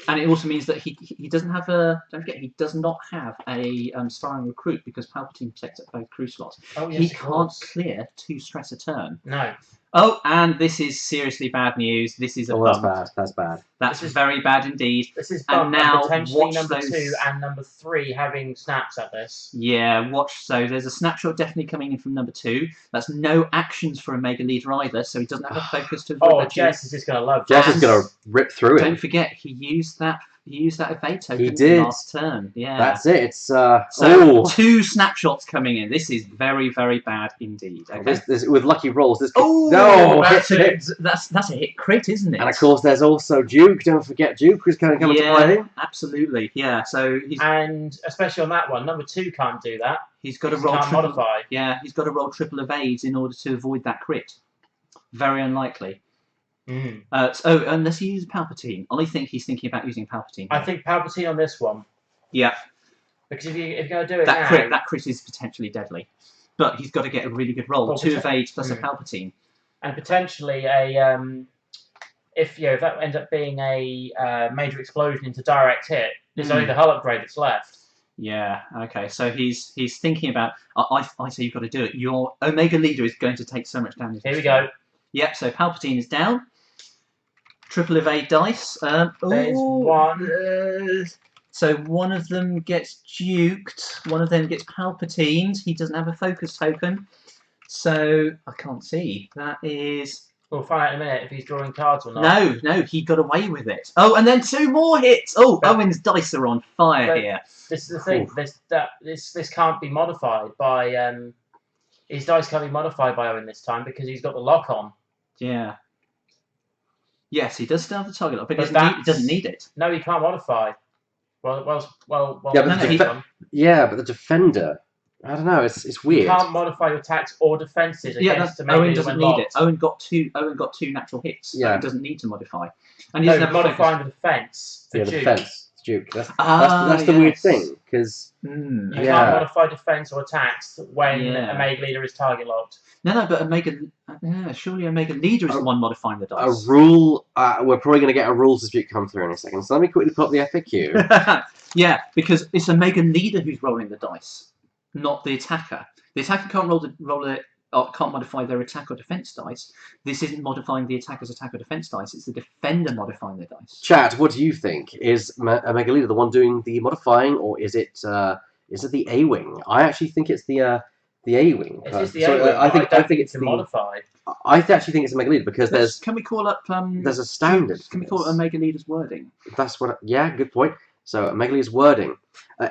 And it also means that he doesn't have a. Don't forget, he does not have a sparring recruit because Palpatine protects at both crew slots. Oh, yes, he can't clear 2 stress a turn. No. Oh, and this is seriously bad news. This is a bump. That's bad. That's bad. That's very bad indeed. This is bump, and now potentially watch number those... 2 and number 3 having snaps at this. Yeah, watch. So there's a snapshot definitely coming in from number 2. That's no actions for a Mega Leader either, so he doesn't have a focus to. Oh, Jess is just gonna love. Jess is gonna rip through it. Don't forget, he used that evade token He did. last turn. Yeah. That's it. It's so 2 snapshots coming in. This is very, very bad indeed. Okay. This, with lucky rolls. This that's a hit crit, isn't it? And of course, there's also Duke. Don't forget Duke, who's going to come into play. Absolutely. Yeah. So and especially on that one, number 2 can't do that. He's got to roll triple modify. Yeah, he's got to roll triple evades in order to avoid that crit. Very unlikely. So unless he uses Palpatine, I think he's thinking about using Palpatine. I think Palpatine on this one. Yeah. Because if you're going to do it that crit is potentially deadly, but he's got to get a really good roll. 2 evades plus a Palpatine, and potentially if that ends up being a major explosion into direct hit, there's only the hull upgrade that's left. Yeah. Okay. So he's thinking about. I say you've got to do it. Your Omega Leader is going to take so much damage. Here we go. Yep. So Palpatine is down. Triple evade dice. There's one. So one of them gets duked. One of them gets Palpatined. He doesn't have a focus token. So I can't see. That is. We'll find out in a minute if he's drawing cards or not. No, he got away with it. Oh, and then 2 more hits. Oh, Owen's dice are on fire here. This is the thing. This can't be modified by his dice can't be modified by Owen this time because he's got the lock on. Yeah. Yes, he does still have the target lock, but he doesn't need it. No, he can't modify. Well. Yeah, but the defender. I don't know. It's weird. You can't modify your attacks or defenses against the Owen doesn't need it. locked. Owen got two natural hits. Yeah. Owen doesn't need to modify. And he's modifying the defense. The defense. Duke. That's the weird thing because you can't modify defense or attacks when a Mega Leader is target locked. No, but surely Omega Leader is the one modifying the dice. A rule. We're probably going to get a rules dispute come through in a second. So let me quickly put up the FAQ. Yeah, because it's Omega Leader who's rolling the dice, not the attacker. The attacker can't modify their attack or defense dice. This isn't modifying the attacker's attack or defense dice. It's the defender modifying the dice. Chat, what do you think? Is Omega Leader the one doing the modifying, or is it the A-wing? I actually think it's the A-wing. It is the A-wing. I think it's modified. I actually think it's Omega Leader because there's. Can we call up? There's a standard. Can we call it Omega Leader's wording? That's what. Yeah, good point. So Omega Leader's wording.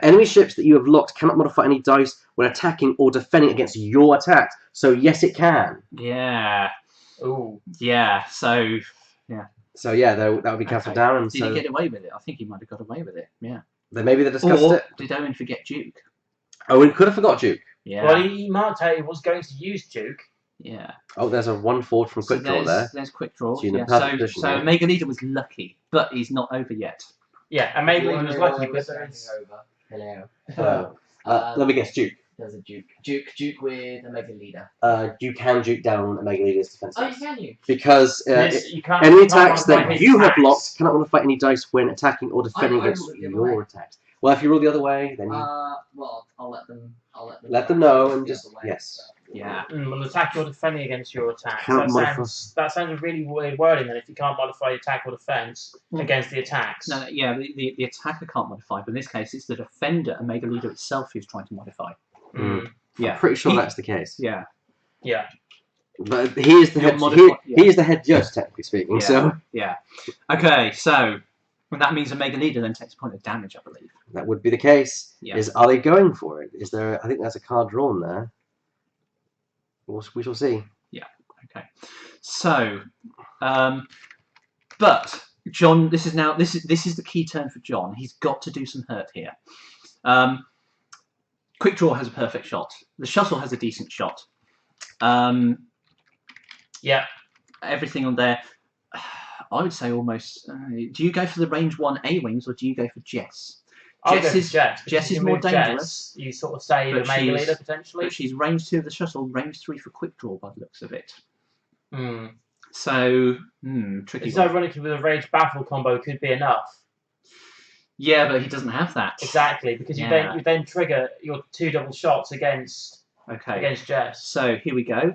Enemy ships that you have locked cannot modify any dice when attacking or defending against your attacks. So yes, it can. Yeah. Ooh. Yeah. So yeah. So yeah, that would be counted down. And did he get away with it? I think he might have got away with it. Yeah. Then maybe they discussed it. Did Owen forget Duke? Owen could have forgot Duke. Yeah. Well, he marked how he was going to use Duke. Yeah. Oh, there's a 1/4 from quick draw there. There's quick draw. So, so Omega Leader was lucky, but he's not over yet. Yeah, and Mega Leader was lucky, but Hello. Let me guess, Duke. There's a Duke. Duke with Omega Leader. You can Duke down Omega Leader's defense. Oh, you can you? Because can't any attacks that you have locked cannot modify any dice when attacking or defending against your attacks. Well, if you roll the other way, then well, I'll let them. Let them know and just yes. Yeah. Well, attack or defending against your attacks. That sounds really weird wording. Then if you can't modify attack or defense against the attacks. No, yeah, the attacker can't modify, but in this case, it's the defender, Omega Leader itself, who's trying to modify. Yeah. I'm pretty sure that's the case. Yeah. Yeah. But he is the head. He is the head judge, technically speaking. Yeah. So yeah. Okay, so. And that means Omega Leader then takes a point of damage, I believe. That would be the case. Yeah. Are they going for it? Is there? I think there's a card drawn there. We shall see. Yeah. Okay. So, but John, this is the key turn for John. He's got to do some hurt here. Quick draw has a perfect shot. The shuttle has a decent shot. Yeah. Everything on there. I would say almost. Do you go for the range 1 A-wings or do you go for Jess? Jess is more dangerous. You sort of save a Mega Leader potentially. But she's range 2 of the shuttle, range 3 for quick draw by the looks of it. Hmm. So, tricky. It's ironically with a Rage Baffle combo could be enough. Yeah, but he doesn't have that. Exactly, because you then trigger your 2 double shots against Jess. So here we go.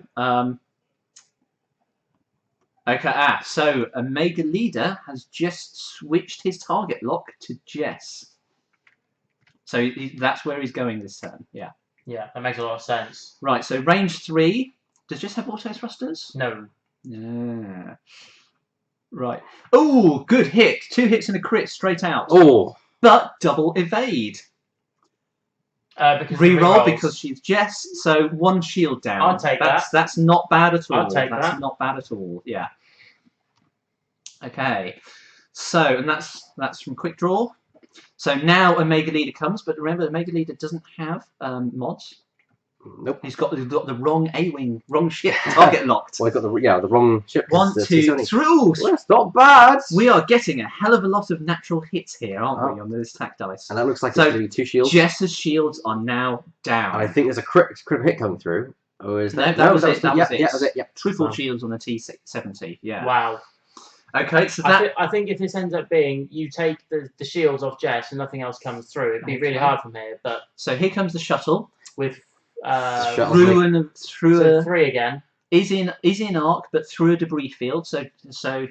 So a Mega Leader has just switched his target lock to Jess. So that's where he's going this turn. Yeah. Yeah, that makes a lot of sense. Right. So range 3. Does Jess have auto thrusters? No. Yeah. Right. Oh, good hit. 2 hits and a crit straight out. Oh. But double evade. Because Reroll because she's Jess, so 1 shield down. I'll take that. That's not bad at all. I'll take that. That's not bad at all. Yeah. Okay. So, and that's from quick draw. So now a Mega Leader comes, but remember the Mega Leader doesn't have mods. Nope. He's got the wrong A-wing, wrong ship target locked. Well, I got the wrong ship. 1, 2, 3. Well, that's not bad. We are getting a hell of a lot of natural hits here, aren't we, on this attack dice? And that looks like it's going to be 2 shields. Jess's shields are now down. And I think there's a crit hit coming through. Oh, is that? That was it. Yeah, that was it. Yeah. Triple shields on the T70. Yeah. Wow. Okay, so I think if this ends up being you take the shields off Jess and nothing else comes through, it'd be really hard from here. But so here comes the shuttle with through a 3 again. Is in arc, but through a debris field. So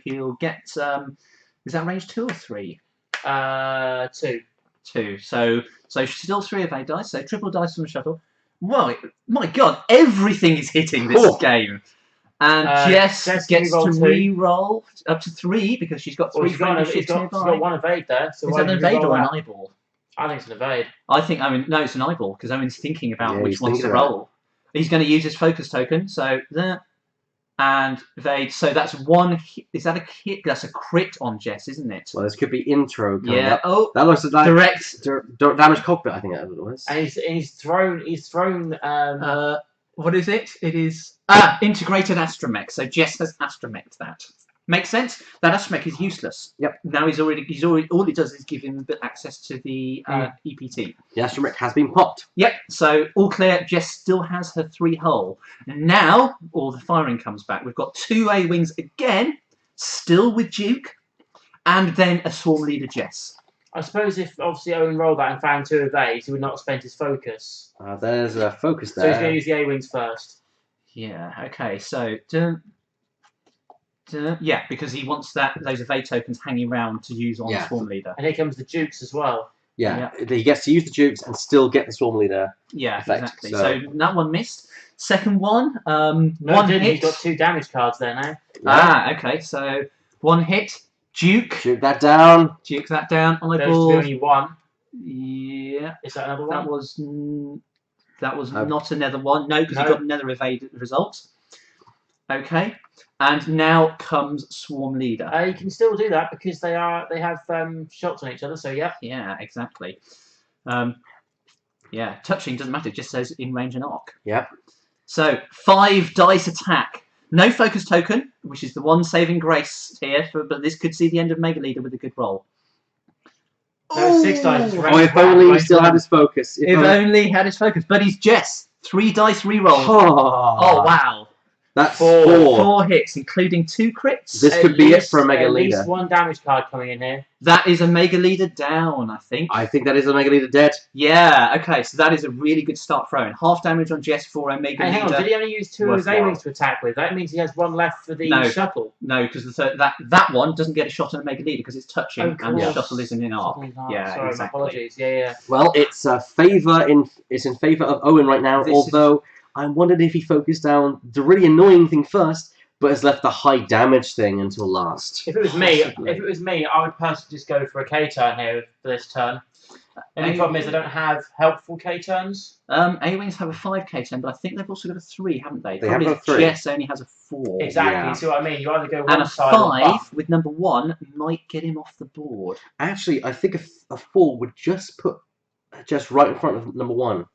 he'll get. Is that range 2 or 3? 2. 2. So still 3 evade dice. So triple dice from the shuttle. Well, my God, everything is hitting this game. And Jess gets to re-roll up to 3 because she's got 3 friendly ships nearby. She's got 1 evade there. So is that an evade or an eyeball? I think it's an evade. No, it's an eyeball because Owen's thinking about which one's to roll. He's going to use his focus token, so there, and evade. So that's 1. Is that a hit? That's a crit on Jess, isn't it? Well, this could be intro. Yeah. Up. Oh, that looks like direct damage cockpit. I think that's what it was. And he's thrown. What is it? It is integrated astromech. So Jess has astromeched that. Makes sense. That astromech is useless. Yep. Now he's already all it does is give him access to the EPT. The astromech has been popped. Yep. So all clear. Jess still has her 3 hull. Now all the firing comes back. We've got 2 A-wings again, still with Duke, and then a swarm leader Jess. I suppose if obviously Owen rolled that and found 2 evades, he would not have spent his focus. There's a focus there. So he's going to use the A-wings first. Yeah. Okay. So. Yeah, because he wants those evade tokens hanging around to use on Swarm Leader. And here comes the Dukes as well. Yeah, he gets to use the Dukes and still get the Swarm Leader. Yeah, effect. Exactly. So that one missed. Second one, no, 1 hit. He's got 2 damage cards there now. Okay. So 1 hit. Duke. Duke that down. Duke that down. There's only 1. Yeah. Is that another one? That was not another one. No, because he got another evade result. Okay. And now comes Swarm Leader. You can still do that because they have shots on each other. So yeah. Yeah, exactly. Yeah, touching doesn't matter. It just says in range and arc. Yeah. So 5 dice attack. No focus token, which is the one saving grace here. But this could see the end of Mega Leader with a good roll. No, 6 dice. If only he still had his focus. If only he had his focus. But he's Jess. 3 dice reroll. Oh wow. That's 4 hits, including 2 crits. This could be it for a Mega Leader. At least 1 damage card coming in here. That is a Mega Leader down, I think. I think that is a Mega Leader dead. Yeah, okay, so that is a really good start throwing. Half damage on Jess for a Mega Leader. Hang on, did he only use 2 of his A-wings to attack with? That means he has 1 left for the shuttle. No, because that one doesn't get a shot on a Mega Leader because it's touching and the shuttle isn't in arc. Yeah, sorry, exactly. my apologies. Yeah. Well, it's in favour of Owen right now, although I'm wondering if he focused down the really annoying thing first, but has left the high damage thing until last. If it was me, I would personally just go for a K-turn here for this turn. The only problem is I don't have helpful K-turns. A-wings have a 5 K-turn, but I think they've also got a 3, haven't they? They have got a 3. Jess only has a 4. Exactly. Yeah. See what I mean? You either go and one side a or 5 with number 1 might get him off the board. Actually, I think a 4 would just put Jess right in front of number 1.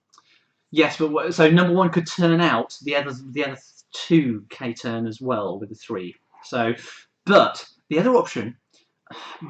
Yes, but so number 1 could turn out the other 2 K-turn as well with a 3. So, but the other option,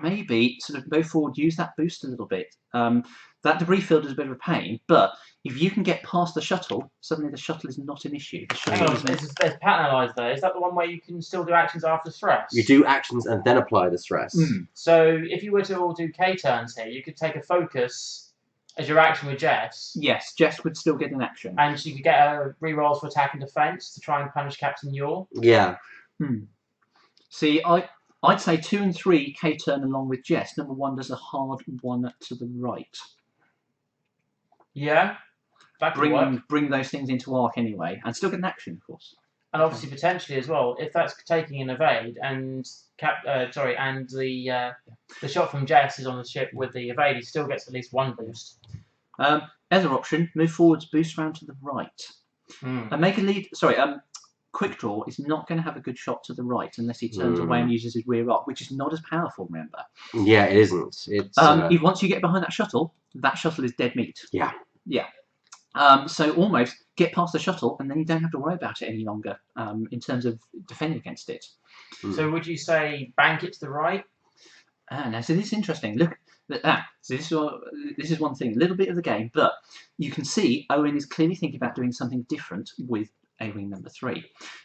maybe sort of go forward, use that boost a little bit. That debris field is a bit of a pain, but if you can get past the shuttle, suddenly the shuttle is not an issue. The Hang shuttle on, isn't- there's pattern analyze there. Is that the one where you can still do actions after stress? You do actions and then apply the stress. So if you were to all do K turns here, you could take a focus as your action with Jess. Yes, Jess would still get an action. And you could get a re-rolls for attack and defense to try and punish Captain Yor. Yeah. See, I'd say 2 and 3 K turn along with Jess. Number 1 does a hard one to the right. Yeah, that could work. Bring those things into arc anyway, and still get an action, of course. And obviously potentially as well, if that's taking an evade and the shot from Jess is on the ship with the evade, he still gets at least 1 boost. Other option: move forwards, boost round to the right. And make a lead. Sorry, quick draw is not going to have a good shot to the right unless he turns away and uses his rear arc, which is not as powerful. Remember. Yeah, it isn't. It's once you get behind that shuttle is dead meat. Yeah. Yeah. So almost get past the shuttle, and then you don't have to worry about it any longer in terms of defending against it. So would you say bank it to the right? Now, so this is interesting. Look at that. So this is one thing, a little bit of the game, but you can see Owen is clearly thinking about doing something different with A-wing number 3,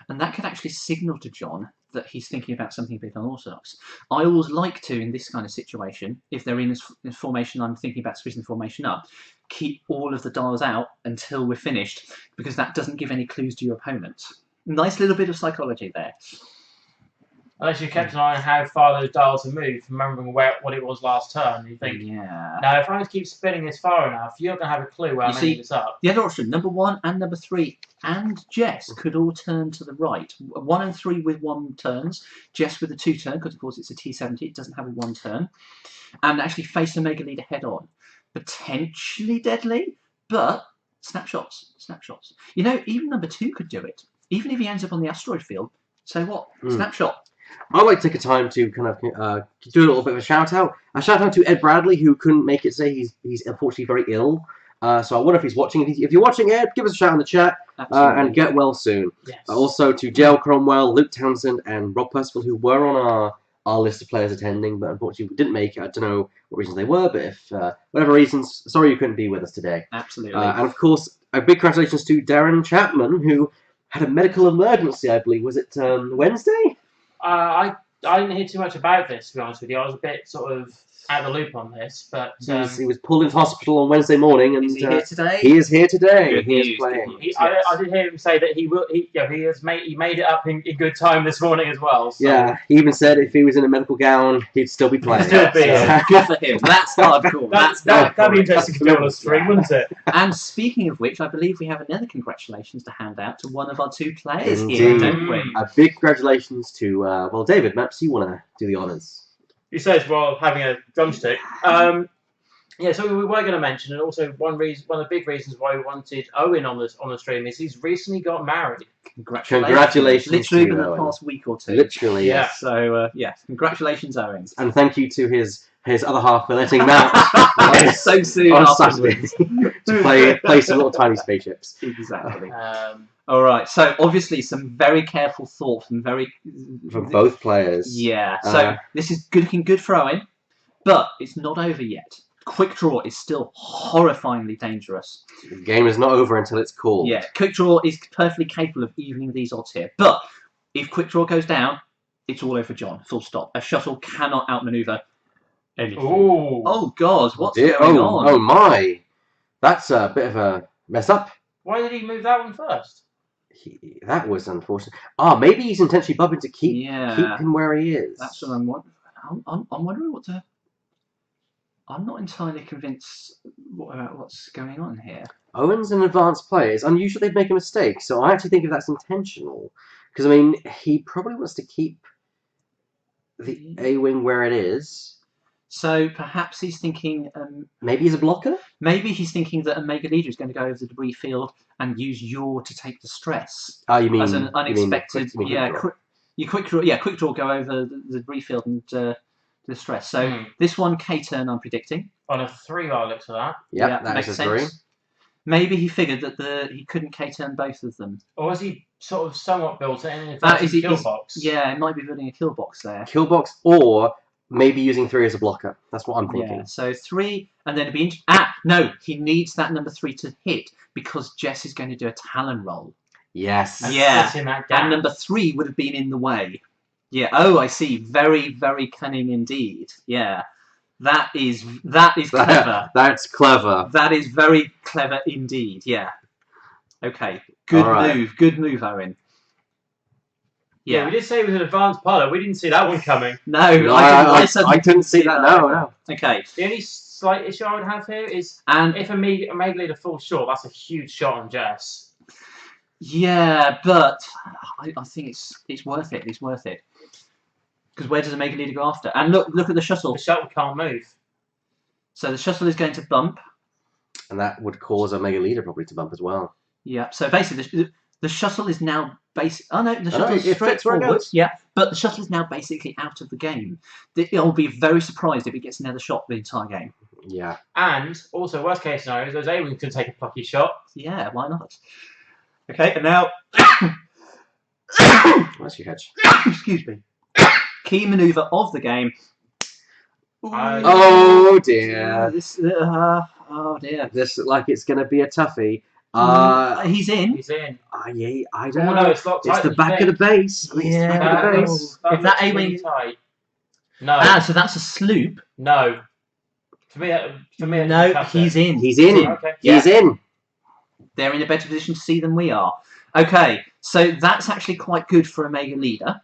and that could actually signal to John that he's thinking about something a bit unorthodox. I always like to, in this kind of situation, if they're in this formation, I'm thinking about splitting the formation up, keep all of the dials out until we're finished, because that doesn't give any clues to your opponent. Nice little bit of psychology there. Unless you kept an eye on how far those dials have moved, remembering what it was last turn, you think, yeah. Now if I just keep spinning this far enough, you're going to have a clue where I'm ending this up. The other option, number 1 and number 3 and Jess could all turn to the right. 1 and 3 with 1 turns, Jess with a 2 turn, because of course it's a T-70, it doesn't have a 1 turn, and actually face a Mega Leader head on. Potentially deadly, but snapshots. You know, even number 2 could do it. Even if he ends up on the asteroid field, so what? Snapshot. I'd like to take a time to kind of do a little bit of a shout out. A shout out to Ed Bradley, who couldn't make it today. He's unfortunately very ill. So I wonder if he's watching. If you're watching, Ed, give us a shout in the chat and get well soon. Yes. Also to Jale Cromwell, Luke Townsend, and Rob Percival, who were on our list of players attending, but unfortunately didn't make it. I don't know what reasons they were, but if whatever reasons, sorry you couldn't be with us today. Absolutely. And of course, a big congratulations to Darren Chapman, who had a medical emergency. I believe was it Wednesday? I didn't hear too much about this, to be honest with you. I was a bit sort of out of the loop on this, but He was pulled into hospital on Wednesday morning, and is he here today? he is here today. Good He is news, playing. good news. I did hear him say that he made it up in good time this morning as well. So. Yeah, he even said if he was in a medical gown, he'd still be playing. Still be. So- Good for him. That's hardcore. That'd be interesting to be on the stream, wouldn't it? And speaking of which, I believe we have another congratulations to hand out to one of our 2 players here, Indeed. don't we? A big congratulations to well, David. Maps, you want to do the honours? He says while having a drumstick. Yeah, so we were going to mention, and also one of the big reasons why we wanted Owen on the stream is he's recently got married. Congratulations Literally to within the Owen. past week or 2. Literally, Yeah. yes. So, yes, congratulations, Owen. And thank you to his other half for letting him out So soon on afterwards. Saturday to play some little tiny spaceships. Exactly. All right. So obviously, some very careful thought and From both players. Yeah. So this is looking good for Owen, but it's not over yet. Quick draw is still horrifyingly dangerous. The game is not over until it's called. Yeah. Quick draw is perfectly capable of evening these odds here, but if quick draw goes down, it's all over John. Full stop. A shuttle cannot outmaneuver anything. Ooh. Oh God, what's Dear, going on? Oh my, that's a bit of a mess up. Why did he move that one first? That was unfortunate. Maybe he's intentionally bumping to keep him where he is. That's what I'm wondering. I'm wondering what to. I'm not entirely convinced about what's going on here. Owen's an advanced player. It's unusual they'd make a mistake, so I actually think if that's intentional. Because, I mean, he probably wants to keep the A-wing where it is. So perhaps he's thinking... maybe he's a blocker? Maybe he's thinking that a Mega Leader is going to go over the debris field and use Yor to take the stress. Oh, you mean... As an unexpected... quick draw. Quick draw go over the debris field and... the stress. So this one K-turn I'm predicting. On a 3 by looks of that. Yep, that makes is a sense. 3. Maybe he figured that he couldn't K-turn both of them. Or has he sort of somewhat built it in a Is he- kill box? Yeah, it might be building a kill box there. Kill box, or maybe using 3 as a blocker. That's what I'm thinking. Yeah, so 3, and then it'd be... no, he needs that number 3 to hit, because Jess is going to do a Talon roll. Yes. Yeah, That's in that gap. and number 3 would have been in the way. Yeah, oh, I see. Very, very cunning indeed. Yeah, that is clever. That's clever. That is very clever indeed, yeah. Okay, good move. Good move, Owen. Yeah, we did say it was an advanced pilot. We didn't see that one coming. No, I couldn't see that. No. Okay. The only slight issue I would have here is if a Mega Leader falls short, that's a huge shot on Jess. Yeah, but I think it's worth it. It's worth it. Because where does a Mega Leader go after? And look at the shuttle. The shuttle can't move. So the shuttle is going to bump. And that would cause a Mega Leader probably to bump as well. Yeah. So basically, the shuttle is now Oh no, the shuttle is it straight fits where it forward. goes. Yeah, but the shuttle is now basically out of the game. I'll be very surprised if it gets another shot the entire game. Yeah. And also, worst case scenario, those A-Wings can take a plucky shot. Yeah, why not? Okay, and now... Where's your Hedge? Excuse me. Key manoeuvre of the game. Oh dear. Oh dear. This looks like it's going to be a toughie. He's in. He's in. Yeah, I don't Oh, know. no, it's locked It's tight, the you back think? of the base. I mean, it's the back of the base. If that A-wing- really tight. No. So that's a sloop. No. For me, No, he's in. He's in. Okay. He's in. They're in a better position to see than we are. Okay, so that's actually quite good for a Mega Leader.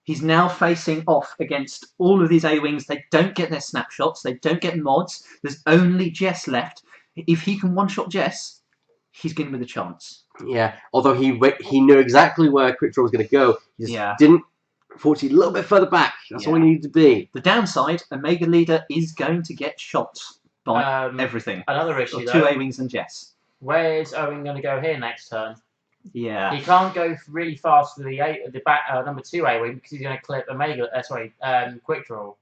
He's now facing off against all of these A-Wings. They don't get their snapshots. They don't get mods. There's only Jess left. If he can one-shot Jess, he's going with a chance. Yeah, although he knew exactly where Quick Draw was going to go. He just didn't, unfortunately, a little bit further back. That's all he needed to be. The downside, a Mega Leader is going to get shot by everything. Another issue, Two A-Wings and Jess. Where's Owen going to go here next turn? Yeah. He can't go really fast to the back number 2 A-Wing because he's going to clip a Quick Draw.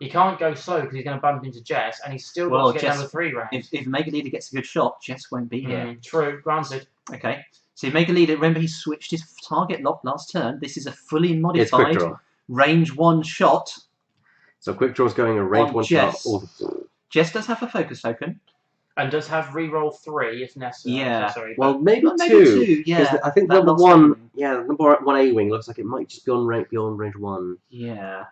He can't go slow because he's going to bump into Jess, and he's still got to get number 3 round. If Mega Leader gets a good shot, Jess won't be here. True, granted. Okay. So Mega Leader, remember he switched his target lock last turn. This is a fully modified range 1 shot. So Quick Draw's going a range 1 shot. Jess does have a focus token. And does have reroll 3 if necessary. Yeah. Sorry, well, maybe 2. Maybe 2, yeah. I think number 1, number 1 A-Wing looks like it might just be on range 1. Yeah.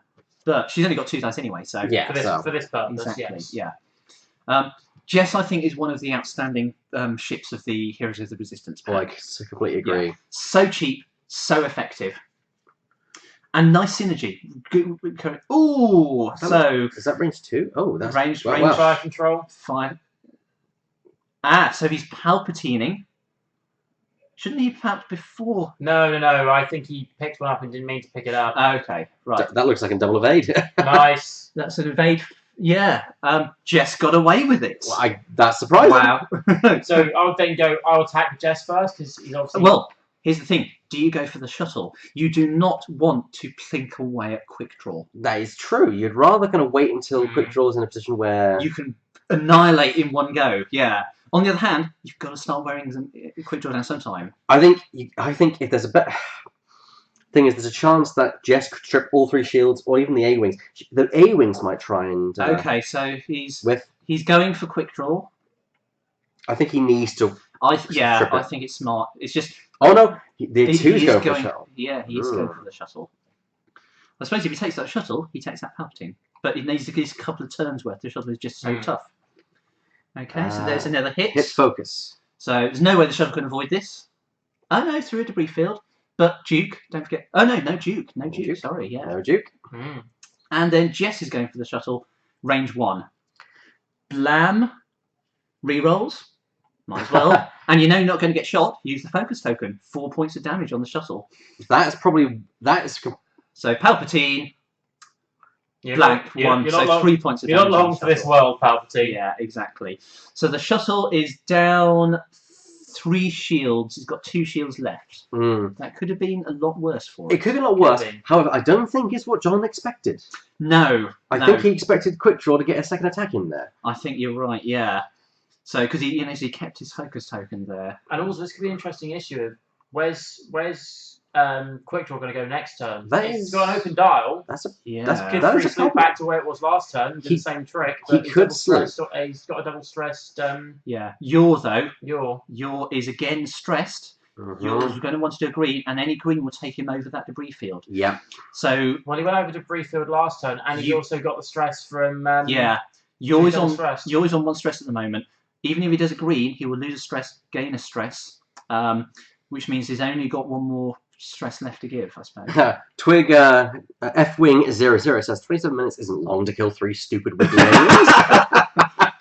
But she's only got 2 dice anyway, so... Yeah, for this purpose, exactly, yes. Yeah. Jess, I think, is one of the outstanding ships of the Heroes of the Resistance pack. I completely agree. Yeah. So cheap, so effective. And nice synergy. Ooh! So... Is that range 2? Oh, that's... Range fire control. 5. So he's Palpatining. Shouldn't he have palped before? No. I think he picked one up and didn't mean to pick it up. Okay, right. That looks like a double evade. Nice. That's an evade. Yeah. Jess got away with it. Well, that's surprising. Wow. So I'll attack Jess first because he's obviously... Well, here's the thing. Do you go for the shuttle? You do not want to plink away at Quick Draw. That is true. You'd rather kind of wait until Quick Draw's in a position where... You can annihilate in one go, yeah. On the other hand, you've got to start wearing some Quick Draw down sometime. I think if there's a better... Thing is, there's a chance that Jess could strip all 3 shields, or even the A-Wings. The A-Wings might try and... okay, so he's going for Quick Draw. I think he needs to... I think it's smart. It's just... Oh no, the 2's going for the shuttle. Yeah, he is going for the shuttle. I suppose if he takes that shuttle, he takes that Palpatine. But he needs to get a couple of turns worth. The shuttle is just so tough. Okay, so there's another hit. Hit focus. So there's no way the shuttle can avoid this. Oh no, through a debris field. But Duke, don't forget. Oh no, no Duke. No Duke. Sorry, yeah. No Duke. And then Jess is going for the shuttle. Range 1. Blam. Rerolls. Might as well. And you know you're not going to get shot. Use the focus token. 4 points of damage on the shuttle. So Palpatine. Blank 1. So 3 points of damage. You're not long for this world, Palpatine. Yeah, exactly. So the shuttle is down 3 shields. He's got 2 shields left. That could have been a lot worse for him. It could have been a lot worse. However, I don't think it's what John expected. No. I think he expected Quick Draw to get a second attack in there. I think you're right, yeah. So, because he kept his focus token there. And also, this could be an interesting issue of Where's Quick Draw going to go next turn? That He's is- got an open dial. That's a Yeah. Could that is free a swoop problem. back to where it was last turn and do the same trick. he But he's could double stressed, sleep. he's got a double stressed. Yeah. Your though. Your Your is again stressed. Mhm. Yours is going to want to do a green, and any green will take him over that debris field. Yeah. So well, he went over to Breefield last turn, and he You- also got the stress from. yeah, yours double on stressed. yours on 1 stress at the moment. Even if he does a green, he will lose a stress, gain a stress, which means he's only got 1 more stress left to give, I suppose. Twig F-Wing 00 says 27 minutes isn't long to kill 3 stupid wiggly aliens.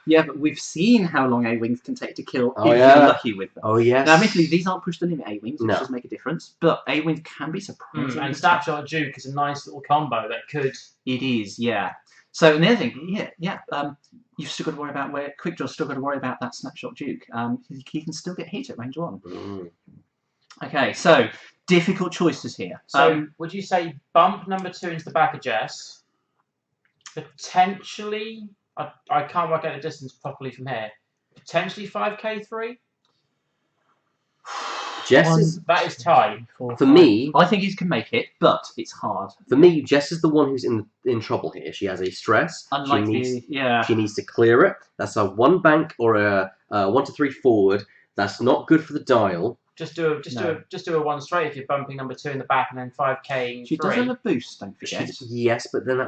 Yeah, but we've seen how long A-Wings can take to kill Oh, if yeah. you're lucky with them. Oh, yes. Now, admittedly, these aren't push the limit A-Wings, which No. does make a difference, but A-Wings can be surprising. And Snapshot Duke is a nice little combo that could. It is, yeah. So, and the other thing, you've still got to worry about where Quickdraw's still got to worry about that Snapshot Duke. He can still get hit at range 1. Mm. Okay, so difficult choices here. So, would you say bump number 2 into the back of Jess? Potentially, I can't work out the distance properly from here. Potentially 5k3. Jess is, That is tight. for me, I think he can make it, but it's hard. Jess is the one who's in trouble here. She has a stress. Unlike She needs to clear it. That's a 1 bank or a 1 to 3 forward. That's not good for the dial. Just do a 1 straight if you're bumping number 2 in the back and then 5k in she 3. does have a boost, don't forget. Yes, but then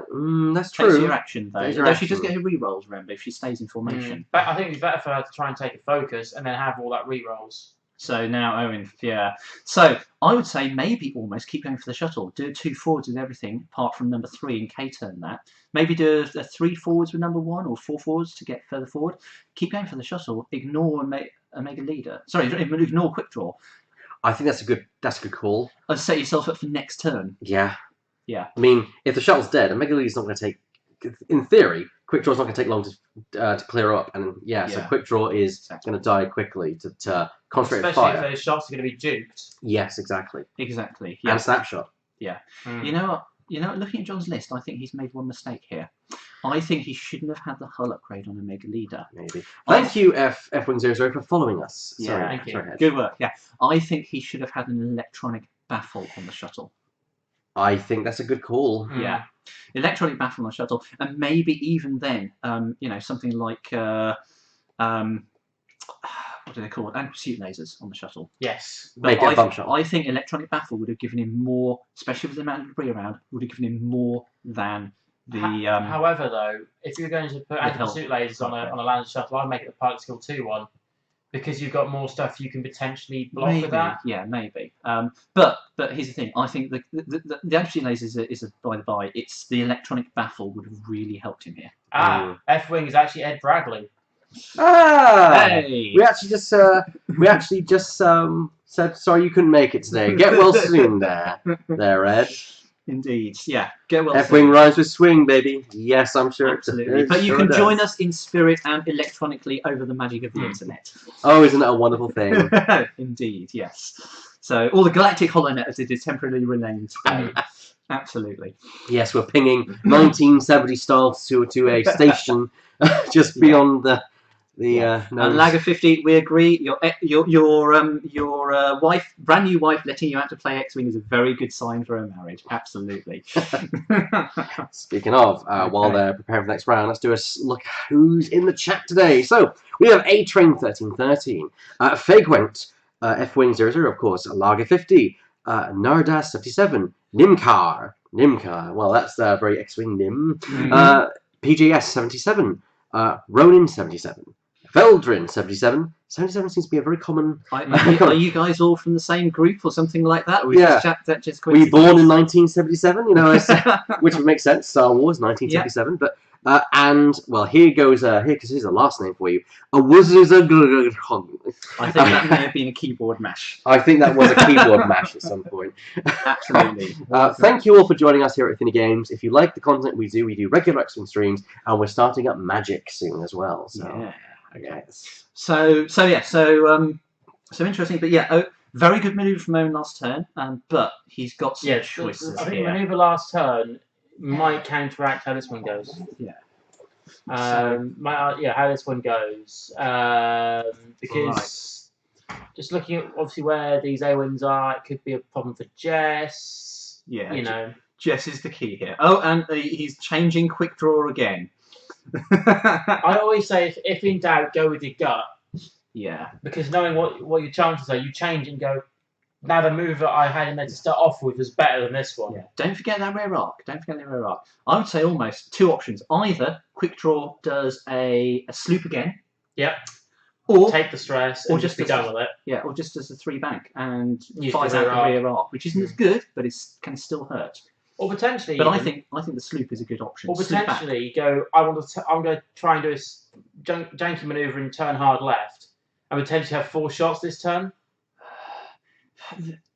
that's Takes true. your action though. Takes your Though she does action. get her re-rolls, remember, if she stays in formation. But I think it's better for her to try and take a focus and then have all that re-rolls. So now Owen, yeah. So I would say maybe almost keep going for the shuttle. Do 2 forwards with everything apart from number 3 and K-turn that. Maybe do a 3 forwards with number 1 or 4 forwards to get further forward. Keep going for the shuttle. Ignore a mega leader. Sorry, ignore quick draw. I think that's a good call. And set yourself up for next turn. Yeah. Yeah. I mean, if the shuttle's dead, a Mega League's not going to take. In theory, Quick Draw's not going to take long to clear up, and so Quick Draw is going to die quickly to concentrate on Especially fire. if those shots are going to be duped. Yes, exactly. Exactly. Yeah. And Snapshot. You know what? Looking at John's list, I think he's made one mistake here. I think he shouldn't have had the hull upgrade on a Mega Leader. Maybe. Thank you, F100, for following us. Yeah, Sorry, thank you. sorry, Hedge. Good work. Yeah, I think he should have had an electronic baffle on the shuttle. I think that's a good call. Yeah, electronic baffle on the shuttle, and maybe even then, something like what do they call it? Anti-pursuit lasers on the shuttle. Yes. Make it a bump shot. I think electronic baffle would have given him more, especially with the amount of debris around, would have given him more than the. However, though, if you're going to put the hill. anti-pursuit lasers on a landed shuttle, I'd make it the pilot skill 2 one. Because you've got more stuff you can potentially block Maybe, with that. yeah, maybe. But here's the thing. I think the anti-pursuit lasers is a by the by. It's the electronic baffle would have really helped him here. F-Wing is actually Ed Bradley. Hey! We actually just said sorry you couldn't make it today. Get well soon, there, Ed. Indeed, yeah. Get well. F-Wing rhymes with swing, baby. Yes, I'm sure. Absolutely. But you can join us in spirit and electronically over the magic of the internet. Oh, isn't that a wonderful thing? Indeed, yes. So all the galactic holonet it is temporarily renamed today. Absolutely. Yes, we're pinging 1970 stars to a station just beyond the And Lager 50, we agree. Your wife, brand new wife, letting you out to play X-Wing is a very good sign for a marriage. Absolutely. Speaking of, while they're preparing for the next round, let's do a look at who's in the chat today. So we have A Train 1313, Fagwent, F-Wing 00, of course, Lager 50, Nardas 77, Nimkar. Well, that's very X-Wing Nim. PJS 77, Ronin 77. Veldrin 77. 77 seems to be a very common. Are you guys all from the same group or something like that? Or Yeah. Just Were you born in 1977? You know, which would make sense. Star Wars 1977. But and well, here goes because here's the last name for you. A Wuzuzagurg. I think that may have been a keyboard mash. I think that was a keyboard mash at some point. Absolutely. Thank you all for joining us here at Athena Games. If you like the content we do regular X-Wing streams, and we're starting up Magic soon as well. So. Yeah. Okay. So interesting, but yeah, very good manoeuvre from Owen last turn, but he's got some choices I think here. manoeuvre last turn might counteract how this one goes. Yeah. How this one goes because Just looking at obviously where these A-wings are, it could be a problem for Jess. Yeah, you know. Jess is the key here. Oh, and he's changing quick draw again. I always say, if in doubt, go with your gut. Yeah. Because knowing what your chances are, you change and go, now the move that I had in there to start off with was better than this one. Yeah. Don't forget that rear arc. Don't forget the rear arc. I would say almost two options. Either quick draw does a sloop again. Yep. Or take the stress and just be done with it. Yeah, or just as a 3 bank and Use fires the out rear the rear arc, which isn't as good, but it can still hurt. Or potentially, but I think the sloop is a good option. Or potentially go, I'm going to try and do a janky manoeuvre and turn hard left, and potentially have 4 shots this turn.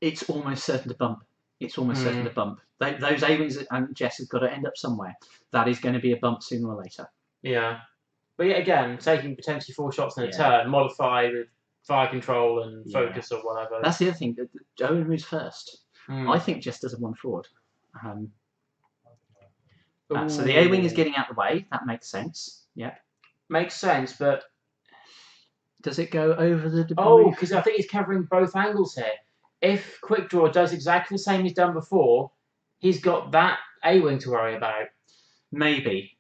It's almost certain to bump. It's almost certain to bump. Those A-wings and Jess have got to end up somewhere. That is going to be a bump sooner or later. Yeah. But yet again, taking potentially 4 shots in a turn, modify with fire control and focus or whatever. That's the other thing. Owen moves first. I think Jess does a 1 forward. So the A-wing is getting out of the way. That makes sense. Yeah. Makes sense, but does it go over the debris? Oh, because I think he's covering both angles here. If quick draw does exactly the same he's done before, he's got that A-wing to worry about. Maybe,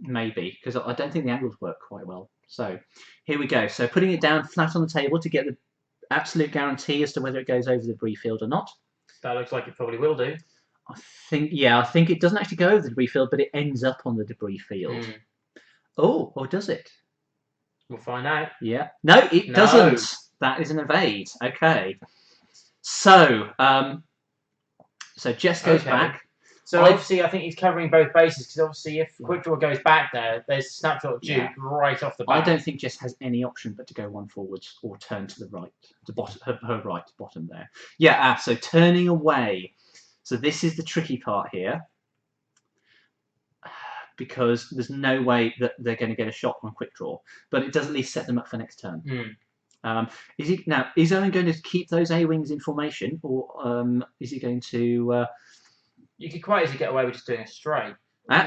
because I don't think the angles work quite well. So here we go. So putting it down flat on the table to get the absolute guarantee as to whether it goes over the debris field or not. That looks like it probably will do. I think it doesn't actually go over the debris field, but it ends up on the debris field. Oh, or does it? We'll find out. Yeah. No, it doesn't. That is an evade. Okay. So, so Jess goes back. So obviously, I think he's covering both bases because obviously, if quick draw goes back there, there's a snapshot of Duke right off the bat. I don't think Jess has any option but to go 1 forwards or turn to the right, to bottom, her right, bottom there. Yeah. So turning away. So this is the tricky part here, because there's no way that they're going to get a shot on quick draw, but it does at least set them up for next turn. Is Owen going to keep those A-wings in formation, or is he going to? You could quite easily get away with just doing a straight.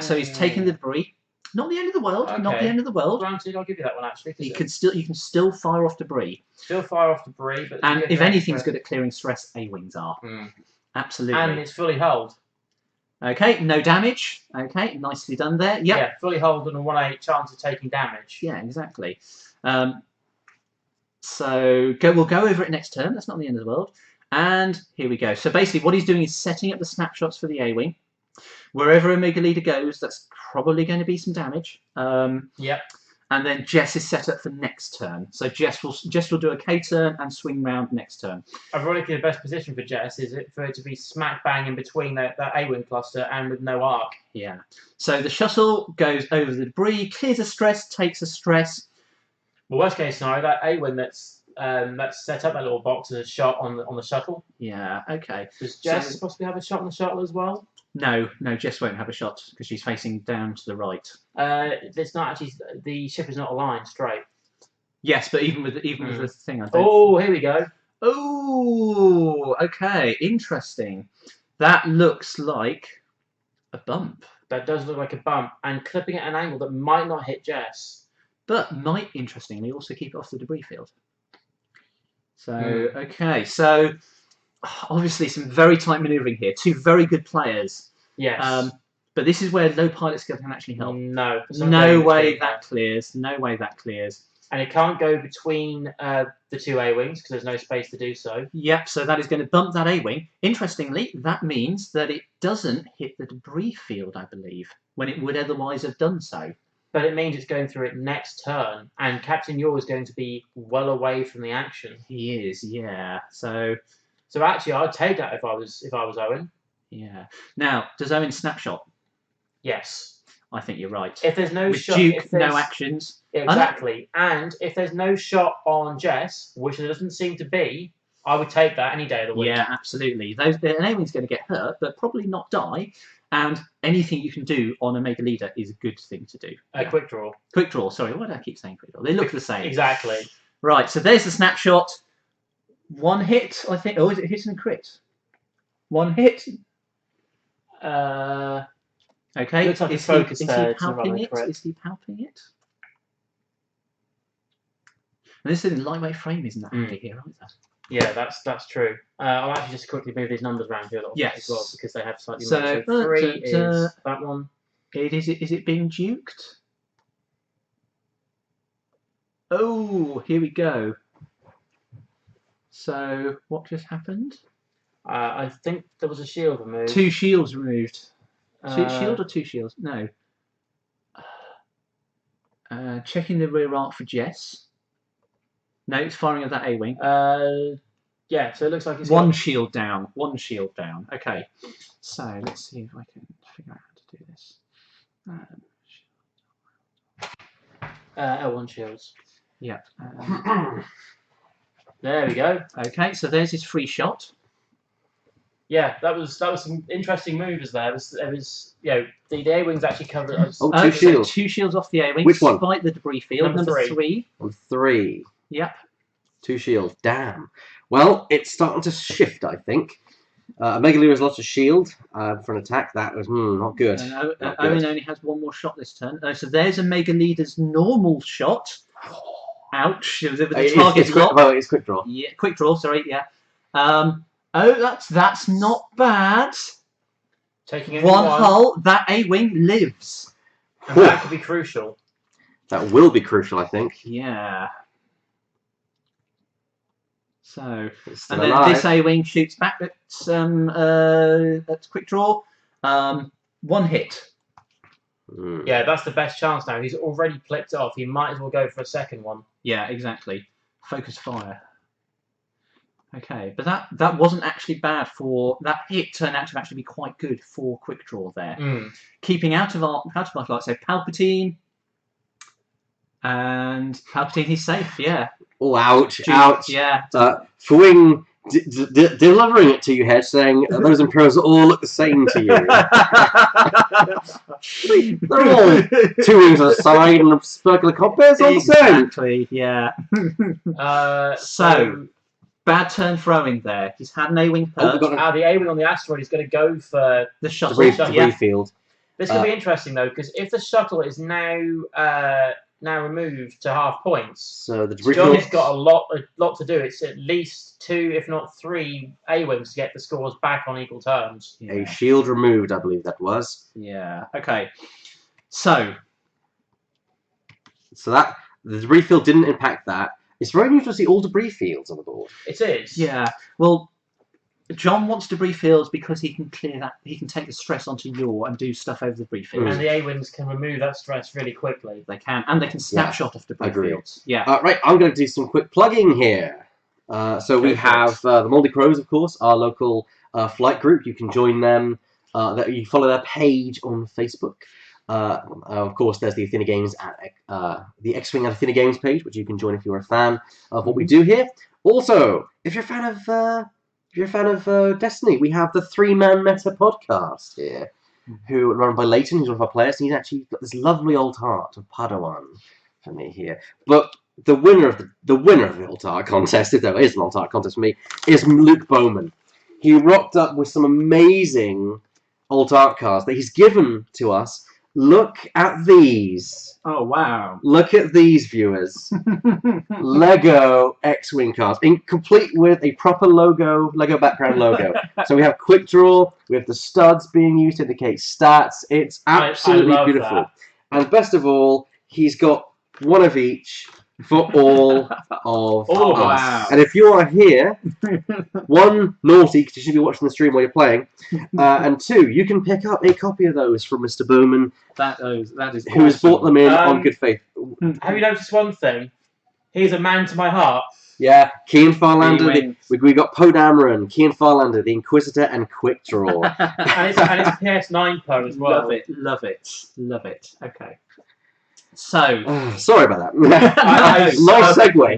So he's taking the debris. Not the end of the world. Okay. Not the end of the world. Granted, I'll give you that one actually. You can still fire off debris. Still fire off debris, but and if anything's good at clearing stress, A-wings are. Absolutely. And it's fully hulled. Okay, no damage. Okay, nicely done there. Yep. Yeah, fully hulled and a 1/8 chance of taking damage. Yeah, exactly. So we'll go over it next turn. That's not the end of the world. And here we go. So basically what he's doing is setting up the snapshots for the A-wing. Wherever Omega Leader goes, that's probably going to be some damage. Yep. And then Jess is set up for next turn. So Jess will do a K turn and swing round next turn. Ironically, the best position for Jess is for it to be smack bang in between that A-wing cluster and with no arc. Yeah. So the shuttle goes over the debris, clears a stress, takes a stress. Well, worst case scenario, that A-wing that's set up that little box as a shot on the shuttle. Yeah. Okay. Does Jess possibly have a shot on the shuttle as well? No, Jess won't have a shot because she's facing down to the right. It's not actually, the ship is not aligned straight. Yes, but even with the thing, I don't. Oh, here we go. Oh, okay, interesting. That looks like a bump. That does look like a bump, and clipping at an angle that might not hit Jess, but might interestingly also keep it off the debris field. So okay, so. Obviously, some very tight manoeuvring here. 2 very good players. Yes. But this is where low pilot skill can actually help. No. No way that clears. No way that clears. And it can't go between the 2 A-wings because there's no space to do so. Yep, so that is going to bump that A-wing. Interestingly, that means that it doesn't hit the debris field, I believe, when it would otherwise have done so. But it means it's going through it next turn, and Captain Yaw is going to be well away from the action. He is, yeah. So actually, I'd take that if I was Owen. Yeah. Now, does Owen snapshot? Yes. I think you're right. If there's no with shot, Duke, no actions. Exactly. And if there's no shot on Jess, which there doesn't seem to be, I would take that any day of the week. Yeah, absolutely. An A-wing's going to get hurt, but probably not die. And anything you can do on a Mega Leader is a good thing to do. Quick draw. Quick draw. Sorry, why do I keep saying quick draw? They look the same. Exactly. Right. So there's the snapshot. 1 hit, I think. Oh, is it hit and crit? 1 hit. Okay. Looks like is focus he there. palping it? Is he palping it? And this lightweight frame isn't that handy here either. Yeah, that's true. I'll actually just quickly move these numbers around here a little bit as well because they have slightly more. So 3 is that one. Is it being duked? Oh, here we go. So what just happened? I think there was a shield removed. 2 shields removed. Shield or 2 shields? No. Checking the rear arc for Jess. No, it's firing at that A-wing. Yeah, so it looks like it's one shield down. One shield down. Okay. So let's see if I can figure out how to do this. L1 shields. Yeah. There we go. Okay, so there's his free shot. Yeah, that was some interesting moves there. It was the A-wings actually covered. Oh, 2 shields. So 2 shields off the A-wing. Which one? Despite the debris field. Number 3. Number 3. Yep. 2 shields. Damn. Well, it's starting to shift, I think. Megaleer has lost a shield for an attack. That was not good. Owen only has 1 more shot this turn. So there's a Mega Leader's normal shot. Ouch. The target's locked. Well, it's quick draw. Yeah, quick draw, sorry, yeah. Oh, that's not bad. Taking 1 hull, that A-wing lives. And that could be crucial. That will be crucial, I think. Yeah. So, and alive. then this A-wing shoots back at that's quick draw. 1 hit. Yeah, that's the best chance now. He's already clipped it off. He might as well go for a second one. Yeah, exactly. Focus fire. Okay, but that wasn't actually bad for that hit. Turned out to actually be quite good for quick draw there. Keeping out of martial arts. So Palpatine, and Palpatine, he's safe. Yeah. Oh, ouch! Ouch! Yeah. Fwing delivering it to you, Hedge, saying those Imperials all look the same to you. They're all 2 wings on a side and a circular compass all the same. Exactly. Yeah. So. Bad turn throwing there. He's had an A-wing perch. The A-wing on the asteroid is going to go for the shuttle. Debris field. This could be interesting though, because if the shuttle is now removed to half points, so the debris Johnny's got a lot to do. It's at least 2, if not 3, A-wings to get the scores back on equal terms. Yeah. A shield removed, I believe that was. Yeah. Okay. So that the debris field didn't impact that. It's very unusual to see all debris fields on the board. It is. Yeah. Well, John wants debris fields because he can clear that. He can take the stress onto yaw and do stuff over the debris field. And the A-wings can remove that stress really quickly. They can, and they can snapshot off debris fields. Yeah. Right. I'm going to do some quick plugging here. So we have the Moldy Crows, of course, our local flight group. You can join them. You follow their page on Facebook. Of course, there's the Athena Games the X-Wing at Athena Games page, which you can join if you're a fan of what we do here. Also, if you're a fan of Destiny, we have the 3-Man Meta podcast here, who run by Leighton, who's one of our players. And he's actually got this lovely old heart of Padawan for me here. But the winner of the old heart contest, if there is an old heart contest for me, is Luke Bowman. He rocked up with some amazing old art cards that he's given to us. Look at these. Oh, wow. Look at these, viewers. Lego X-Wing cards, complete with a proper Lego background logo. So we have quick draw, we have the studs being used to indicate stats. It's absolutely beautiful. That. And best of all, he's got 1 of each for all of us. Wow. And if you are here, 1, naughty, because you should be watching the stream while you're playing, and 2, you can pick up a copy of those from Mr. Bowman, That is who has bought them in on good faith. Have you noticed one thing? He's a man to my heart. Yeah, Kean Farlander, we got Poe Dameron, Kean Farlander, the Inquisitor, and Quick Draw. and it's PS9 Poe as well. Love it. Okay. So, sorry about that.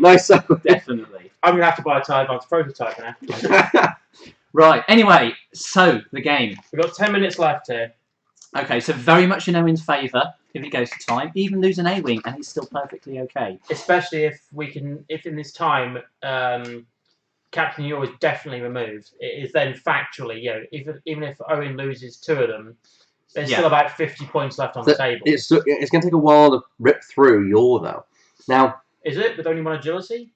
Nice segue. Definitely. I'm going to have to buy a TIE Advance prototype now. Right, anyway, so the game. We've got 10 minutes left here. Okay, so very much in Owen's favour if it goes to time. Even lose an A-wing and he's still perfectly okay. Especially if in this time, Captain Yaw is definitely removed. It is then factually, even if Owen loses 2 of them, there's still about 50 points left on the table. It's going to take a while to rip through Yaw, though. Now, Is it with only one agility?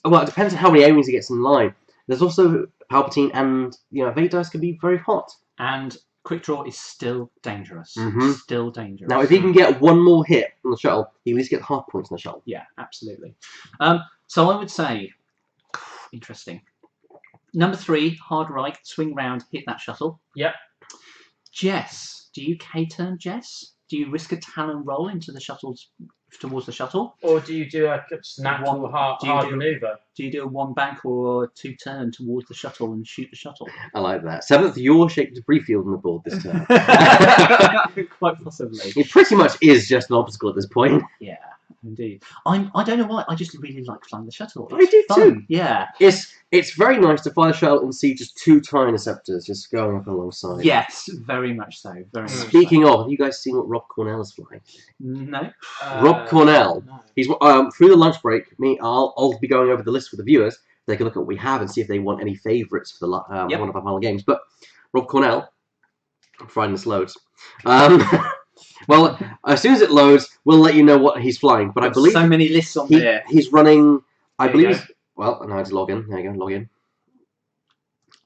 Well, it depends on how many A-wings he gets in line. There's also Palpatine, and evade dice can be very hot. And quick draw is still dangerous. Mhm. Still dangerous. Now, if he can get one more hit on the shuttle, he at least gets half points on the shuttle. Yeah, absolutely. So I would say, interesting. Number 3, hard right, swing round, hit that shuttle. Yep. Jess, do you K-turn Jess? Do you risk a talon roll into the shuttles towards the shuttle? Or do you do a natural hard maneuver? Do you do a 1 bank or a 2 turn towards the shuttle and shoot the shuttle? I like that. 7th, your shaped debris field on the board this turn. Quite possibly. It pretty much is just an obstacle at this point. Yeah, indeed. I don't know why. I just really like flying the shuttle. I do fun. too. Yeah. It's very nice to fly the shuttle and see just 2 TIE interceptors just going up alongside. Yes, very much so. Very much Speaking of, have you guys seen what Rob Cornell is flying? No. Rob Cornell. No. He's through the lunch break. I'll be going over the list with the viewers. They can look at what we have and see if they want any favourites for the one of our final games. But Rob Cornell, providing this loads. Well, as soon as it loads, we'll let you know what he's flying. But I believe so many lists on there. He's running. I There you believe. Well, now I had to log in. There you go, log in.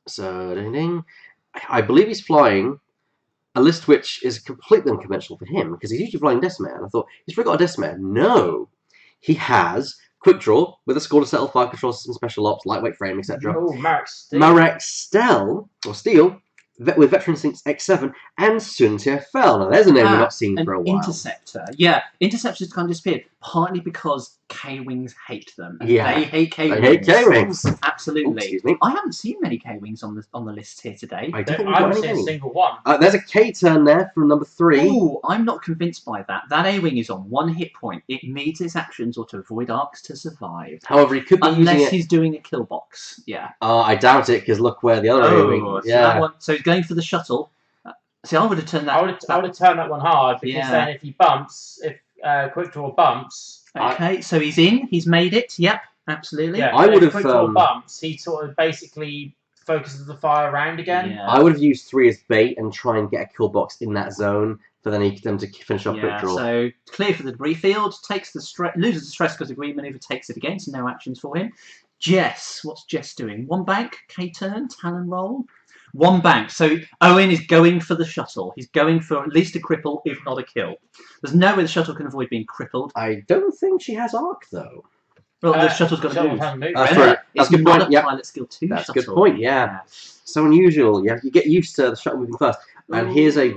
So, ding ding. I believe he's flying a list which is completely unconventional for him because he's usually flying Decimator. And I thought he's forgot a Decimator. No, he has quick draw with a score to settle, fire control system, special ops, lightweight frame, etc. Oh, Marek Steel. Marek Steel with Veteran Instincts X7 and Sun TFL. Now, there's a name we've not seen for a while. Interceptor. Yeah, Interceptor's kind of disappeared, partly because K-Wings hate them. And Yeah, they hate K-Wings. They hate K-Wings. Absolutely. Excuse me. I haven't seen many K-Wings on the list here today. I don't I haven't seen a single one. There's a K-turn there from number 3. Ooh, I'm not convinced by that. That A-Wing is on 1 hit point. It needs its actions or to avoid arcs to survive. However, he could be Unless using it. he's doing a kill box. Yeah. I doubt it, because look where the other A-wing. So Yeah. that one, so he's going for the shuttle. See, I would have turned that. I would have turned that one hard because Yeah. then if he bumps, if quick draw bumps, Okay, so he's in. He's made it. Yep, absolutely. yeah, I if would have, quick draw bumps, he sort of basically focuses the fire around again. Yeah. I would have used 3 as bait and try and get a kill box in that zone for them to finish off quick Yeah, draw. so clear for the debris field, takes the stress, loses the stress because agreed maneuver takes it again, so no actions for him. Jess, what's Jess doing? 1 bank, K-turn, talon roll. 1 bank. So Owen is going for the shuttle. He's going for at least a cripple, if not a kill. There's no way the shuttle can avoid being crippled. I don't think she has arc, though. Well, the shuttle's got to Shuttle move. hasn't moved. That's Really? right. That's It's a good not point. a Yeah, pilot skill 2 that's a shuttle. good point. Yeah, so unusual. Yeah, you get used to the shuttle moving first. And here's a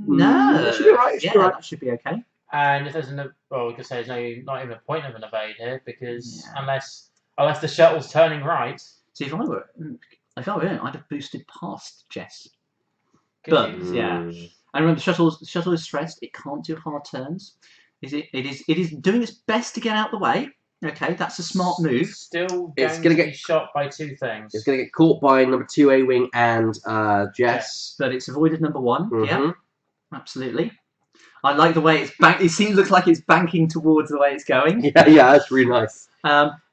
No. That should be right. Yeah, Should be right. that should be okay. And if there's we could say there's not even a point of an evade here because unless the shuttle's turning right. See, if I were in, I'd have boosted past Jess. could But you- yeah, and remember the shuttle is stressed. It can't do hard turns. It is doing its best to get out the way. Okay, that's a smart move. Still It's going gonna to get- be shot by 2 things. It's going to get caught by number 2 A-wing and Jess. But it's avoided number 1. Mhm. Yeah, absolutely. I like the way it's looks like it's banking towards the way it's going. Yeah, that's really nice.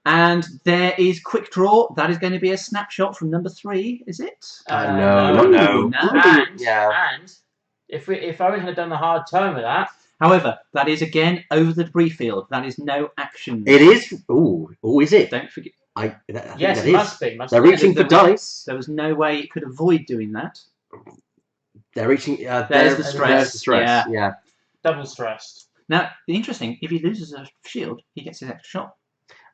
And there is quick draw. That is going to be a snapshot from number 3. Is it? No. No. And, Yeah. and if Owen had done the hard turn with that, However, that is again over the debris field. That is no action. It is. Ooh, is it? Don't forget. I think yes, that it is. must be. They're reaching for dice. There was no way it could avoid doing that. They're reaching. There's There's the the stress. stress. Yeah. Double stressed. Now, interesting. If he loses a shield, he gets his extra shot.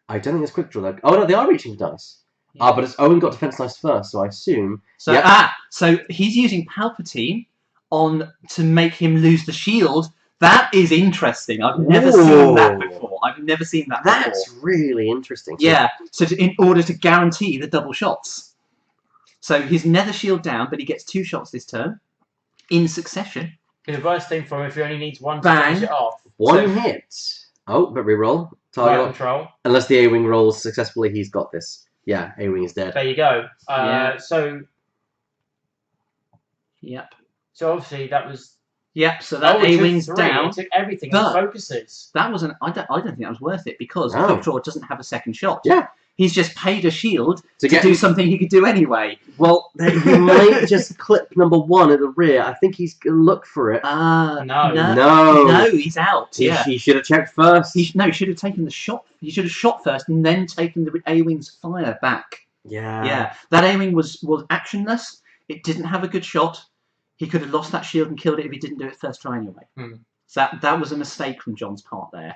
I don't think it's quick draw though. Oh no, they are reaching for dice. Yeah. But it's Owen got defense dice first, so I assume. So Yep. so he's using Palpatine to make him lose the shield. That is interesting. I've never seen that Ooh. before. I've never seen that That's before. really interesting. So- Yeah. So in order to guarantee the double shots. So his nether shield down, but he gets 2 shots this turn in succession. The worst thing for him if he only needs 1 to Bang. finish it off. One hit. Oh, but reroll. Fire Target. control. Unless the A-wing rolls successfully, he's got this. Yeah, A-wing is dead. There you go. Yeah. So Yep. obviously that was. Yep. So that it took A-wing's 3, down. It took everything. But- It focuses. That wasn't. I don't think that was worth it because No. quick draw doesn't have a second shot. Yeah. He's just paid a shield to get do something he could do anyway. Well, he might just clip number 1 at the rear. I think he's gonna look for it. No, he's out. He should have checked first. He should have taken the shot. He should have shot first and then taken the A-wing's fire back. Yeah. That A-wing was actionless. It didn't have a good shot. He could have lost that shield and killed it if he didn't do it first try anyway. So that was a mistake from John's part there.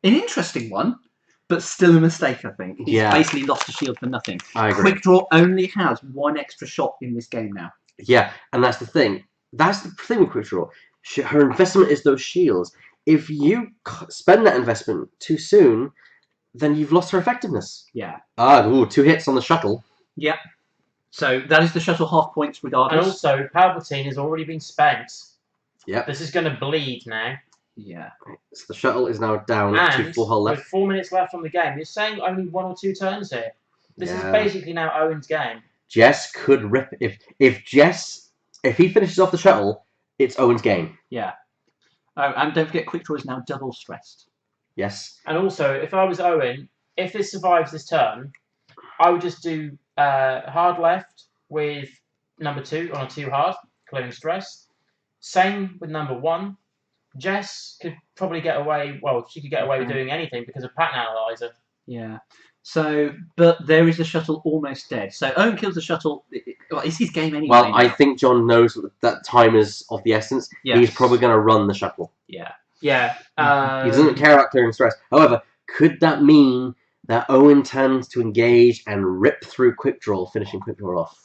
An interesting one, but still a mistake, I think. He's basically lost a shield for nothing. I agree. Quick Draw only has 1 extra shot in this game now. Yeah, and that's the thing. That's the thing with Quick Draw. Her investment is those shields. If you spend that investment too soon, then you've lost her effectiveness. Yeah. 2 hits on the shuttle. Yeah. So that is the shuttle half points regardless. And also, Palpatine has already been spent. Yep. This is going to bleed now. Yeah. So the shuttle is now down to 4 hull left. With 4 minutes left on the game, you're saying only 1 or 2 turns here. This is basically now Owen's game. Jess could rip if he finishes off the shuttle, it's Owen's game. Yeah. Oh, and don't forget, Quick Draw is now double stressed. Yes. And also, if I was Owen, if this survives this turn, I would just do hard left with number 2 on a 2 hard, clearing stress. Same with number 1. Jess could probably get away. Well, she could get away with doing anything because of pattern analyzer. Yeah. So, but there is the shuttle almost dead. So Owen kills the shuttle. It's his game anyway. Well, I think John knows that time is of the essence. Yes. He's probably going to run the shuttle. Yeah. Yeah. He doesn't care about clearing stress. However, could that mean that Owen tends to engage and rip through Quick Draw, finishing Quick Draw off?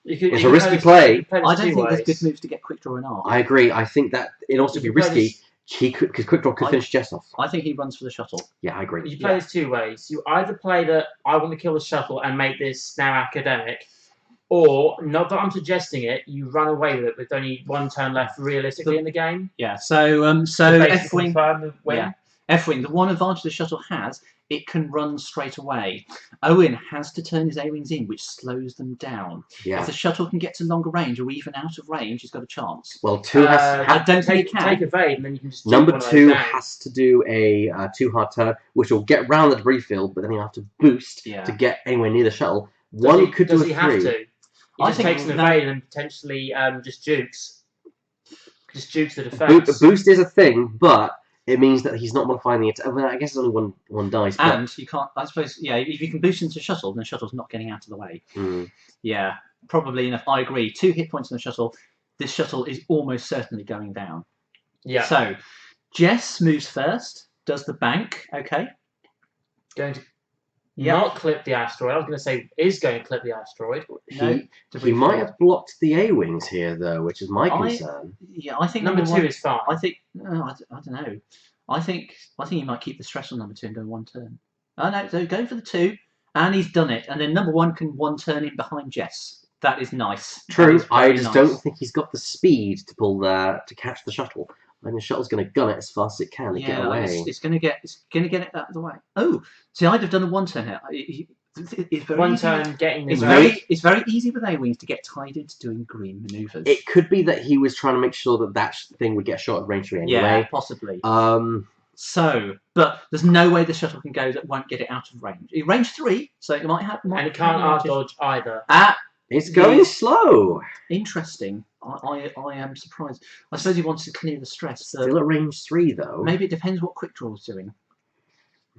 It's a risky play. I don't think there's good moves to get Quick Draw in arc. I agree. I think that it'd also be risky. He could, because Quick Draw could finish Jess off. I think he runs for the shuttle. Yeah, I agree. You play this 2 ways. You either play that I want to kill the shuttle and make this now academic, or, not that I'm suggesting it, you run away with it with only 1 turn left realistically in the game. Yeah, so F-Wing. Yeah. F-Wing, the one advantage the shuttle has, it can run straight away. Owen has to turn his A-Wings in, which slows them down. Yeah. If the shuttle can get to longer range, or even out of range, he's got a chance. Well, 2 I don't think it can. Take evade, and then you can just Number 2 has to do a 2 hard turn, which will get round the debris field, but then he'll have to boost to get anywhere near the shuttle. Does he have to? He just takes an evade and potentially just jukes. Just jukes the defense. Boost is a thing, but it means that he's not modifying the attack. Well, I guess it's only one dice. But... And you can't, I suppose, if you can boost into the shuttle, then the shuttle's not getting out of the way. Yeah, probably enough. I agree. 2 hit points on the shuttle. This shuttle is almost certainly going down. Yeah. So, Jess moves first, does the bank, okay. Going to not clip the asteroid. I was going to say is going to clip the asteroid. He might have blocked the A-Wings here, though, which is my concern. Yeah, I think number 2 is fine. I think, I don't know. I think he might keep the stress on number 2 and go 1 turn. Oh no, so going for the 2, and he's done it. And then number 1 can 1 turn in behind Jess. That is nice. True. I just don't think he's got the speed to pull to catch the shuttle. And the shuttle's going to gun it as fast as it can and get away. It's going to get it out of the way. Oh, see, I'd have done a 1 turn here. It's very 1 easy. turn getting. It's very easy with A-Wings to get tied into doing green manoeuvres. It could be that he was trying to make sure that thing would get shot at range 3 anyway. Yeah, possibly. So, but there's no way the shuttle can go that won't get it out of range. Range 3, so it might have. And it can't R-dodge either. It's going slow. Interesting. I am surprised. I suppose he wants to clear the stress. Still at range 3, though. Maybe it depends what Quick Draw is doing.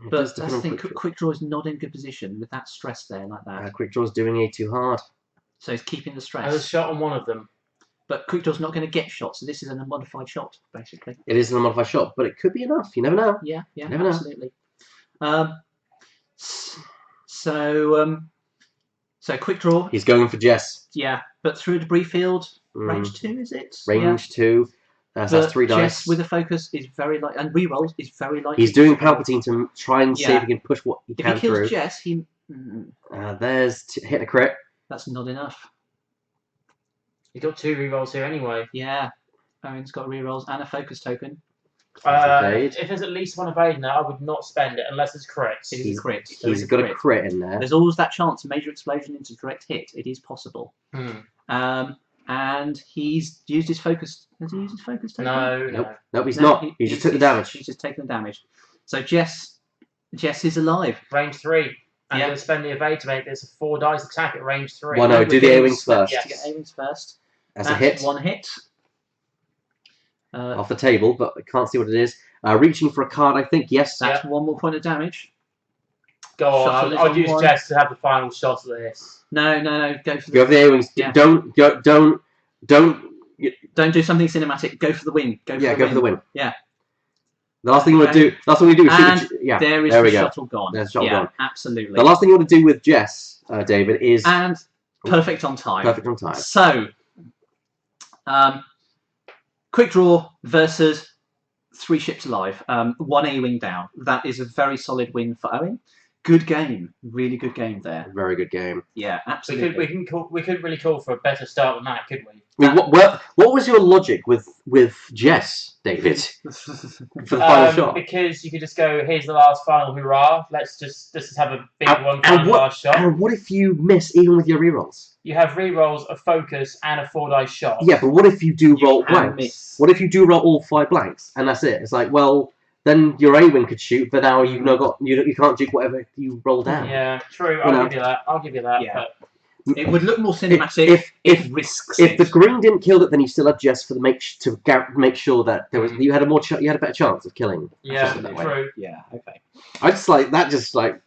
But that's the thing, Quick Draw is not in good position with that stress there like that. Quick Draw's doing a 2 hard. So he's keeping the stress. I was shot on one of them. But Quick Draw's not going to get shot, so this is an unmodified shot, basically. It is an unmodified shot, but it could be enough. You never know. Yeah, never absolutely. So Quick Draw. He's going for Jess. Yeah, but through a debris field, range 2, is it? Range 2. That's 3 dice. Jess with a focus is very light, and rerolls is very likely. He's doing Palpatine to try and see if he can push what he can through. If he kills Jess, he. There's hit a crit. That's not enough. He's got 2 rerolls here anyway. Yeah, Owen's got rerolls and a focus token. If there's at least 1 evade in there, I would not spend it unless it's crits. It is a crit. He's got a crit in there. There's always that chance, major explosion into direct hit. It is possible. And he's used his focus. Has he used his focus token? Nope, he's not. He just took the damage. He's just taken the damage. So Jess is alive. Range 3. I'm going to spend the evade to make this a 4 dice attack at range 3. Well, no, do the A-wings first. Yes. To get A-wings first. That's a hit. 1 hit. Off the table, but I can't see what it is. Reaching for a card, I think. Yes. That's 1 more point of damage. Go on. I'll use Jess to have the final shot at this. No. Go for the A-wings. Yeah. Don't do something cinematic. Go for the win. Go for the win. Yeah. The last thing you want to do. Last thing we do. And there is the shuttle gone. There's the shuttle gone. Absolutely. The last thing you want to do with Jess, David, is perfect on time. Perfect on time. So, quick draw versus 3 ships alive. 1 A-wing down. That is a very solid win for Owen. Good game. Really good game there. Very good game. Yeah, absolutely. We could really call for a better start than that, could we? I mean, what was your logic with Jess, David, for the final shot? Because you could just go, here's the last final hurrah. Let's just have a big one for the last shot. And what if you miss even with your rerolls? You have rerolls, a focus, and a 4 dice shot. Yeah, but what if you do roll blanks? What if you do roll all 5 blanks and that's it? It's like, well, then your A-wing could shoot, but now you've not got you can't juke whatever you roll down. Yeah, true. I'll give you that. Yeah. But it would look more cinematic if risks. If the green didn't kill it, then you still had Jess for the make sure that there was you had a better chance of killing. Yeah, true. Yeah, okay. I just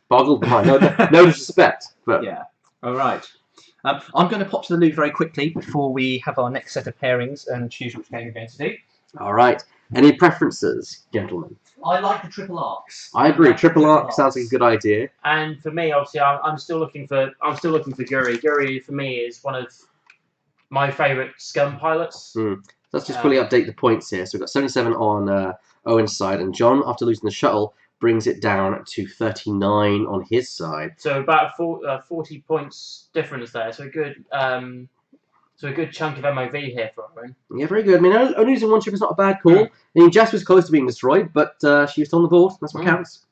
boggled the mind. No disrespect, but yeah. All right. I'm going to pop to the loo very quickly before we have our next set of pairings and choose which game we're going to do. All right. Any preferences, gentlemen? I like the triple arcs. I agree. Triple arc sounds like a good idea. And for me, obviously, I'm still looking for Guri. Guri for me is one of my favourite scum pilots. Let's just quickly update the points here. So we've got 77 on Owen's side, and John, after losing the shuttle, brings it down to 39 on his side. So about 40 points difference there. So a good chunk of MOV here for Owen. Yeah, very good. I mean, only losing 1 ship is not a bad call. I mean, Jess was close to being destroyed, but she was still on the board. That's what counts.